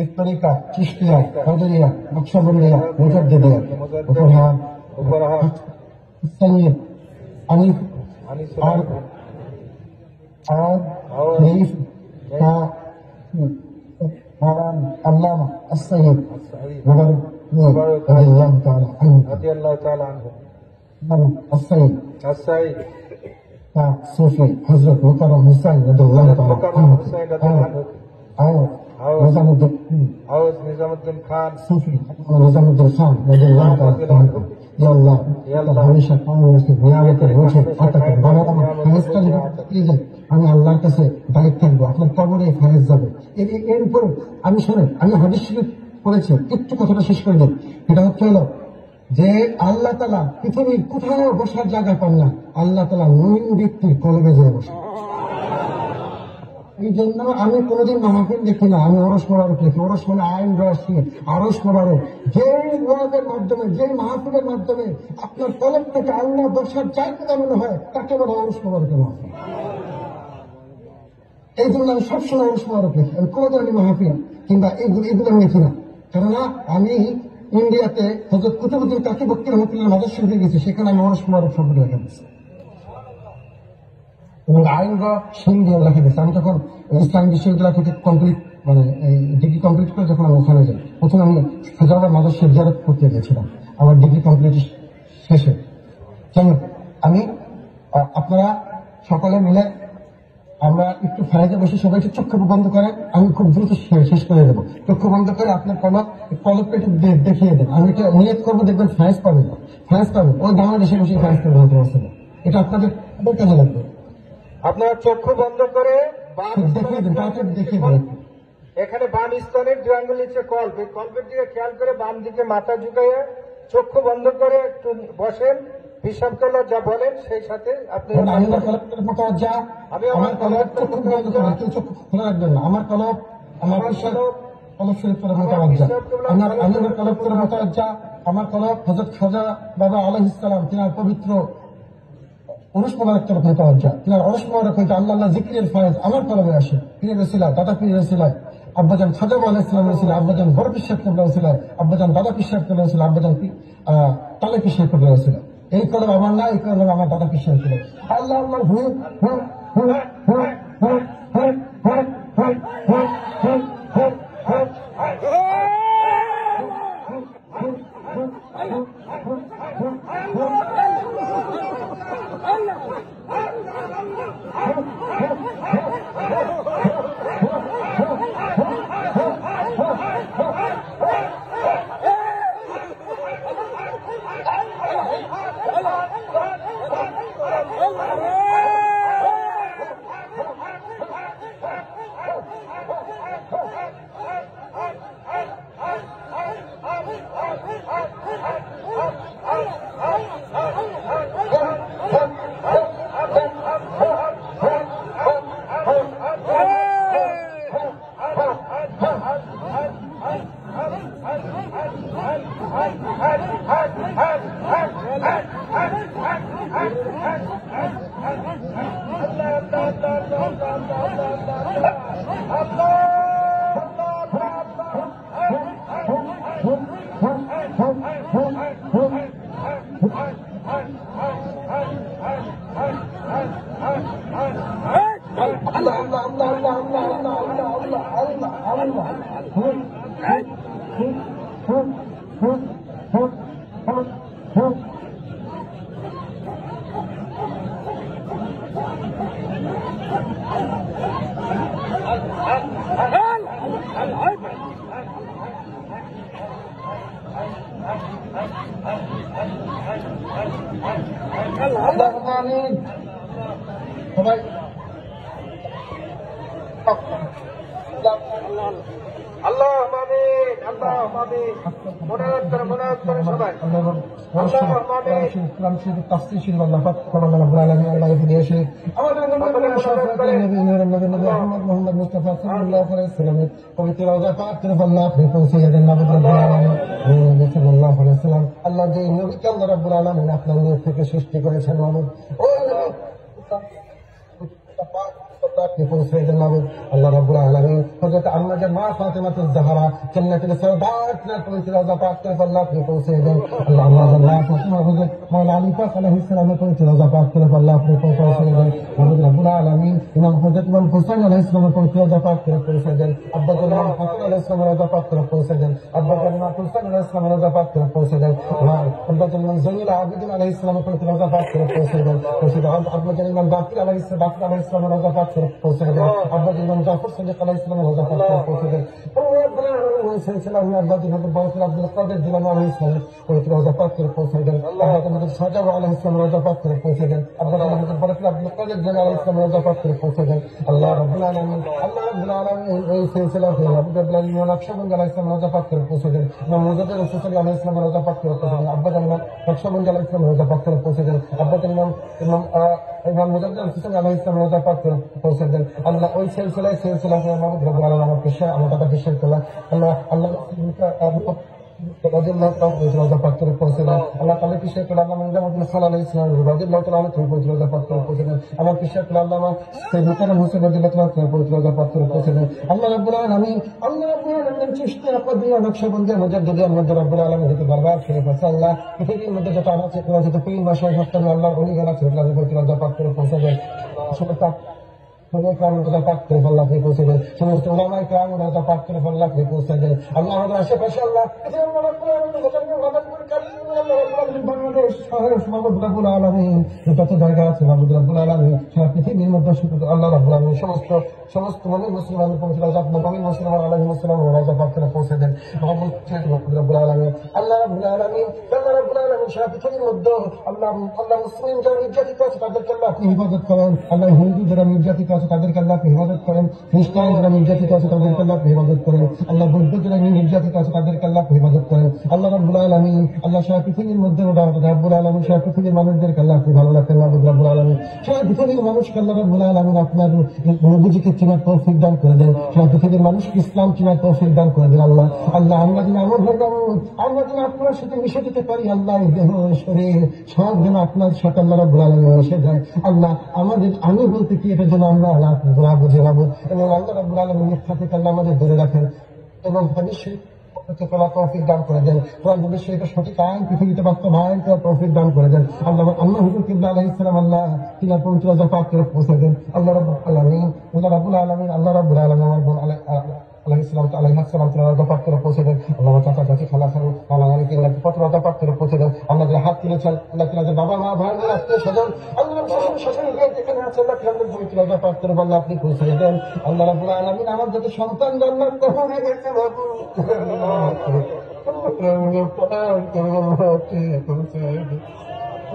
इस तरीका चिश्तिया कदरिया नक्शबंदिया मुजद्दिदिया उपहार उपहार सैयद अनीफ अनीस और नईफ का अल्लामा अस्सैयद मुबारक रज़ियल्लाहु ताला अन्हु रज़ी अल्लाह ताला अन्हु अस्सैयद अस्सईद का सूफी हजरत मुकर्रम हुसैन रज़ियल्लाहु ताला मुकर्रम हुसैन रज़ियल्लाहु और निजामुद्दीन और निजामुद्दीन खान सूफी निजामुद्दीन खान रज़ियल्लाहु ताला अन्हु। या अल्लाह हमेशा কামনাকে নিয়ামতের রোজে আতাকে বানাও। ফেরেশতা লিখে আমি আল্লাহর কাছে দায়িত্ব থাকবো, আপনার কবরে ফেরেশ যাবে। এর উপর আমি শুনেন, আমি হাদিস শরীফ পড়েছি, একটু কথাটা শেষ করে দেন। এটা হচ্ছে হলো যে আল্লাহ তাআলা পৃথিবীর কোথাও বসার জায়গা পান না, আল্লাহ তাআলা মুমিন ব্যক্তির কলবে যেয়ে বসে। এই জন্য আমি কোনোদিন মাহফিল দেখি না, আমি ওরস মোবারক লিখি। ওরস মানে আইন রসি, আরস মোবারক। যে ওয়াজের মাধ্যমে, যে মাহফিলের মাধ্যমে আপনার কলম থেকে আল্লাহ বসার জায়গা মনে হয়, তাকে বলে ওরস মোবারকের মাহফিল। এই জন্য আমি সবসময় ওরস মোবারক লিখি। আমি কোনো ধরনের মাহফিল কিংবা এগুলো আমি লিখি না। কেননা আমি ইন্ডিয়াতে হযরত কুতুবউদ্দিন কাকি বক্তি রহমাতুল্লাহ মাজার শরীফে গেছি, সেখানে আমি ওরস মোবারক শব্দ লেখা দিচ্ছি এবং আইনগা সিন্ধু লেখা দিচ্ছে। আমি তখন ইসলাম বিশ্ববিদ্যালয় থেকে কমপ্লিট ডিগ্রি কমপ্লিট করে যখন আমি ওখানে যাই, প্রথমে আমি ফেজাবাদ মাজার শরীফ জিয়ারত করতে গেছিলাম আমার ডিগ্রি কমপ্লিট শেষে। কেমন আমি আপনারা সকলে মিলে আমরা একটু ফায়দা বসে সবাই একটু চক্ষু বন্ধ করেন, আমি খুব দ্রুত শেষ করে দেবো। চক্ষু বন্ধ করে আপনার কলপটা একটু দেখিয়ে দেন। আমি এটা নিয়ত করবো, দেখবেন ফায়েজ পাবেন না, ফায়েজ পাবেন ওই বাংলাদেশে বসে ফায়েজ করতে পারছে না। এটা আপনাদের কাজে লাগবে। আপনার চক্ষু বন্ধ করে দেখিয়ে দেন, তাড়াতাড়ি দেখিয়ে দেন। এখানে বাম স্তনের দুই আঙ্গুল নিচে কল্প, এই কল্পের দিকে খেয়াল করে বাম দিকে মাথা ঝুঁকাইয়ে চক্ষু বন্ধ করে একটু বসেন, হিসাব করলে যা বলেন সেই সাথে আপনি আমার কলব চক্ষু বন্ধ করে, কেউ চক্ষু খোলা রাখবেন না। আমার কলব আমার কলব শরীফ করে মোতাবাজ্জা, আমার আমিনের কলব করে মোতাবাজ্জা, আমার কলব হযরত খাজা বাবা আলাইহিস সালাম তিনার পবিত্র উরুস মোবারক তরফ মোতাবাজ্জা, তিনার উরুস মোবারক হইতে আল্লাহ আল্লাহ জিকিরের ফয়েজ আমার কলবে আসে। পীরের ওসিলায়, দাদা পীরের ওসিলায়, আব্বাজান খাজা বাবা আলাইহিস সালামের ওসিলায়, আব্বাজান বড় পীর সাহেব কেবলার ওসিলায়, আব্বাজান দাদা পীর সাহেব কেবলার ওসিলায়, আব্বাজান তালে পীর সাহেব কেবলার ওসিলায়। এই কলব আমার না, এই কলব আমার দাদা পীর সাহেব কেবলার। আল্লাহ আল্লাহ হু হু হু হু হু হু হু হু হু হু সবাই আল্লাহ আমিন, আল্লাহ আমিন। মনে করে সবাই আল্লাহ যে নবীকে আল্লাহ রাব্বুল আলামিন আপনার নিজ থেকে সৃষ্টি করেছেন মানব, আল্লাহ রাব্বুল আলামিন হযরত আম্মাজান মা ফাতিমাতুজ জাহরা জান্নাতুল সাউদাত না পবিত্র রওজা পাক করে আল্লাহ আপনি পৌঁছে দেন। আল্লাহ আম্মাজান মা ফাতিমা হযরত মাওলানা আলী পাক আলাইহিস সালামের পবিত্র রওজা পাক করে আল্লাহ আপনি পৌঁছে দেন। আল্লাহ রাব্বুল আলামিন ইমাম হযরত ইমাম হুসাইন আলাইহিস সালামের পবিত্র রওজা পাক করে পৌঁছে দেন। আব্বা জান ইমাম হাসান আলাইহিস সালামের রওজা পাক করে পৌঁছে দেন। আব্বা জান ইমাম হুসাইন আলাইহিস সালামের রওজা পাক করে পৌঁছে দেন। আব্বা জান ইমাম যাইনুল আবিদিন আলাইহিস সালামের পবিত্র রওজা পাক করে পৌঁছে দেন। আব্বা জান ইমাম বাকির আলাইহিস সালামের রওজা পাক করে পৌঁছে দেন। আব্বা জান ইমাম জাফর সাদিক আলাইহিস সালামের রওজা পাক করে পৌঁছে দেন। আল্লাহ জান বাউসুল আব্দুল কাদের জিলানী আলাইহিস সালাম পবিত্র রওজা পাক করে পৌঁছে দেন। আল্লাহ জান সাজা আলাইহিস সালামের রওজা পাক করে পৌঁছে দেন। আল্লাহ জান বাউসুল আব্দুল কাদের জিলানী আলাইহিস সালামের রওজা পাক করে পৌঁছে দেন। আল্লাহ রাব্বুল আলামিন, আল্লাহ রাব্বুল আলামিন এই সিলসিলা থেকে আবু জাবল আলাইহিস নকশবন্দি আলাইহিস সালামের রওজা পাক করে পৌঁছে দেন। ইমাম মুজাদ্দিদ রাসূল আলাইহিস সালামের রওজা পাক করে পৌঁছে দেন। আব্বা জান নকশবন্দি আলাইহিস সালামের রওজা পাক করে পৌঁছে দেন। আব্বা জান ইমাম মুজাদ্দিদ রাসূল আলাইহিস সালামের রওজা পাক করে পৌঁছে দেন। আল্লাহ ওই সিলসিলা থেকে মাহমুদ রাব্বুল আলামিন আমার পেশা আমার দাদা পেশার তোলা আল্লাহ আল্লাহ রওজা পাক করে পৌঁছে দেন। আল্লাহ তাআলা পেশার তোলা আল্লাহ মুহাম্মদ সাল্লাল্লাহু আলাইহি ওয়াসাল্লাম রাদিয়াল্লাহু তাআলা আনহু রওজা পাক করে পৌঁছে দেন। আমার পেশার তোলা আল্লাহ সাইয়্যিদ মুকাররম হোসেন রাদিয়াল্লাহু তাআলা রওজা পাক করে পৌঁছে দেন। আল্লাহ রাব্বুল আলামিন, আল্লাহ রাব্বুল আলামিন চিশতিয়া কদিয়া নকশবন্দি মুজাদ্দিদিয়া মধ্যে রাব্বুল আলামিন হতে দরবার শরীফ আছে আল্লাহ পৃথিবীর মধ্যে যত আছে যত পীর মাশায়েখ হস্তান আল্লাহ ওলি গানা ছেড়ে রওজা পাক করে পৌঁছে দেন। রওজা পাক করে আল্লাহ আপনি পৌঁছে দেন। সমস্ত উলামায়ে কেরাম রওজা পাক করে আল্লাহ আপনি পৌঁছে দেন। আল্লাহ আমাদের আশেপাশে আল্লাহ বাংলাদেশ মাহমুদ রাব্বুল আলামিন যত জায়গা আছে মাহমুদ রাব্বুল আলামিন সারা পৃথিবীর মধ্যে শুধু আল্লাহ রাব্বুল আলামিন সমস্ত মুসলমান পৌঁছে রাজা নবী মুসলমান আলাইহিস সালাম রওজা পাক করে পৌঁছে দেন। মাহমুদ রাব্বুল আলামিন, আল্লাহ রাব্বুল আলামিন, আল্লাহ রাব্বুল আলামিন সারা পৃথিবীর মধ্যে আল্লাহ মুসলিম যারা নির্যাতিত আছে তাদেরকে আল্লাহ আপনি হিফাজত করেন। আল্লাহ হিন্দু যারা নির্যাতিত আছে তাদেরকে আল্লাহ আপনি হেফাজত করেন, খ্রিস্টান যারা নির্যাতিত আছে তাদেরকে আল্লাহ আপনি হেফাজত করেন, আল্লাহ বৌদ্ধ যারা নির্যাতিত আছে তাদেরকে আল্লাহ আপনি হেফাজত করেন। আল্লাহ রাব্বুল আলামিন, আল্লাহ সারা পৃথিবীর মধ্যে রাব্বুল আলামিন সারা পৃথিবীর মানুষদেরকে আল্লাহ আপনি ভালো রাখেন রাব্বুল আলামিন। সারা পৃথিবীর মানুষকে আল্লাহ রাব্বুল আলামিন আপনার নবীজিকে চিনার তৌফিক দান করে দেন, সারা পৃথিবীর মানুষকে ইসলাম চিনার তৌফিক দান করে দেন। আল্লাহ আল্লাহ আমরা যেন এমন হয়ে যাবো, আমরা যেন আপনার সাথে মিশে যেতে পারি। আল্লাহ দেহ শরীর সব যেন আপনার সাথে আল্লাহ রাব্বুল আলামিন মিশে যায়। আল্লাহ আমাদের আমি বলতে কি এটা যেন আমরা আল্লাহ বুঝে নেবো এবং আল্লাহ রাব্বুল আলামিন মিথ্যা থেকে আল্লাহ আমাদের ধরে রাখেন এবং নিশ্চয়ই তৌফিক দান করে দেন। এটা সঠিক আইন পৃথিবীতে বাস্তবায়ন করার তৌফিক দান করে দেন। আল্লাহ হুজুর কিবলা আলাইহিস সালাম আল্লাহ তিনি পবিত্র জাকাত করে পৌঁছে দেন। আল্লাহ রাব্বুল আলামিন আল্লাহ রাব্বুল আলামিন আল্লাহ রাব্বুল আলামিন আমার বোন আলাইহিস সালাম জাকাত করে পৌঁছে দেন। আল্লাহ চাচা চাচি খালা খালু আল্লাহকে পত্র জাকাত করে পৌঁছে দেন। আমাদের হাত তুলেছেন আল্লাহ তাআলা বাবা মা ভাই বোন আত্মীয় স্বজন আল্লাহ যেখানে আছে আল্লাহ তাআলা পবিত্র জাকাত করে বললে আপনি পৌঁছে দেন। আল্লাহ রাব্বুল আলামিন আমার যত সন্তান জান্নাত হয়ে গেছে বাবু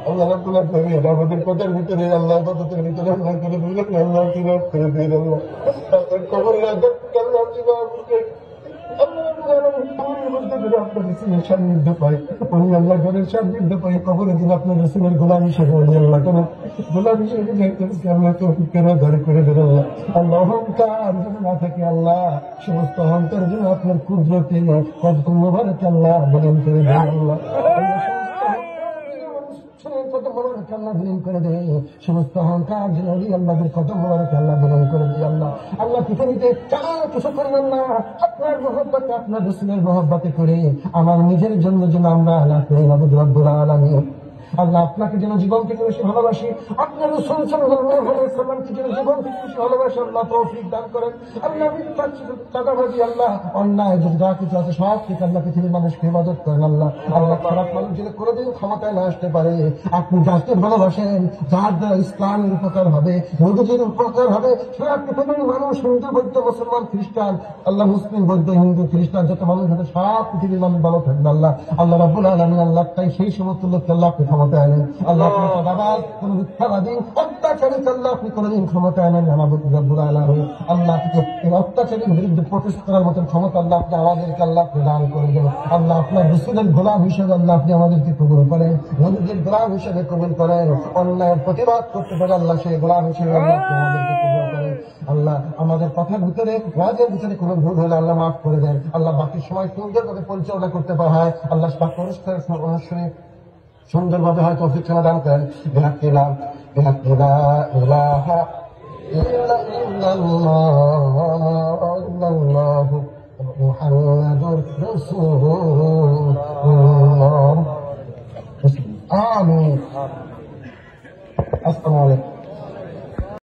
আল্লাহ রাব্বুল আলামিন আমাদের কথার ভিতরে আল্লাহ পদ্ধতির ভিতরে আল্লাহ করে দিলেন আল্লাহ কি রব করে দিলেন আল্লাহ কবর রাখতে আল্লাহ জীবনকে সান্নিধ্য পাই আমি আল্লাহ ঘরের সান্নিধ্য পাই কবরে দিন আপনার রসুলের গোলাম হিসেবে আল্লাহ কেন গোলাম হিসেবে যাইতেছি আল্লাহ তো কেন ধরে করে দেন আল্লাহ আল্লাহ অহংকার যেন না থাকে আল্লাহ সমস্ত অহংকার যেন আপনার কুদরতে কত মোবারক আল্লাহ বলেন করে দেন আল্লাহ কত মোবারক আল্লাহ বিলীন করে দেয় সমস্ত অহংকার যেন আল্লাহদের কত মোবারক আল্লাহ বিলীন করে দেয় আল্লাহ আল্লাহ পৃথিবীতে কিছু করেন আল্লাহ আপনার মহব্বতে আপনার রসুলের মহব্বতে করে আমার নিজের জন্য যেন আমরা আল্লাহ করি রব্বুল আলামিন আল্লাহ আপনাকে যেন জীবন থেকে বেশি ভালোবাসি আপনার রাসূল সাল্লাল্লাহু আলাইহি ওয়াসাল্লামকে যেন জীবন থেকে বেশি ভালোবাসি আল্লাহ তৌফিক দান করেন আল্লাহ মিথ্যা চাঁদাবাজি আল্লাহ অন্যায় যা কিছু আছে সব থেকে আল্লাহ পৃথিবীর মানুষকে হেফাজত করেন আল্লাহ আল্লাহ খারাপ মানুষ যেন কোনোদিন ক্ষমতায় না আসতে পারে আপনি যাকে ভালোবাসেন যার দ্বারা ইসলামের উপকার হবে নবীজির উপকার হবে সারা পৃথিবীর মানুষ হিন্দু বৌদ্ধ মুসলমান খ্রিস্টান আল্লাহ মুসলিম বৌদ্ধ হিন্দু খ্রিস্টান যত মানুষ হবে সব পৃথিবীর মানুষ ভালো থাকবে আল্লাহ আল্লাহ রাব্বুল আলামিন আল্লাহ তাই সেই সমস্ত লোককে আল্লাহ আপনি ক্ষমতা আনেন আল্লাহ আপনি সদাবাদ কোন মিথ্যাবাদী অত্যাচারী আল্লাহ আপনি কোনদিন ক্ষমতা আনেন আমাদের রব্বুল আলামিন আল্লাহ এই অত্যাচারীর বিরুদ্ধে প্রতিষ্ঠা করার মতন ক্ষমতা আল্লাহ আপনি আমাদেরকে আল্লাহ প্রদান করে দেন আল্লাহ আপনার রাসূলের গোলাম হিসেবে আল্লাহ আপনি আমাদেরকে কবুল করেন নবীজির গোলাম হিসেবে কবুল করেন অন্যায়ের প্রতিবাদ করতে পারে আল্লাহ সেই গোলাম হিসেবে আল্লাহ আমাদেরকে কবুল করেন আল্লাহ আমাদের কথার ভিতরে ওয়াজের ভিতরে কোনো ভুল হলে আল্লাহ মাফ করে দেন আল্লাহ বাকি সময় সুন্দরভাবে পরিচালনা করতে পারা হয় আল্লাহ অনুষ্ঠানে সুন্দরভাবে হয়তো শিক্ষা দান করেন আমিন আসসালামু আলাইকুম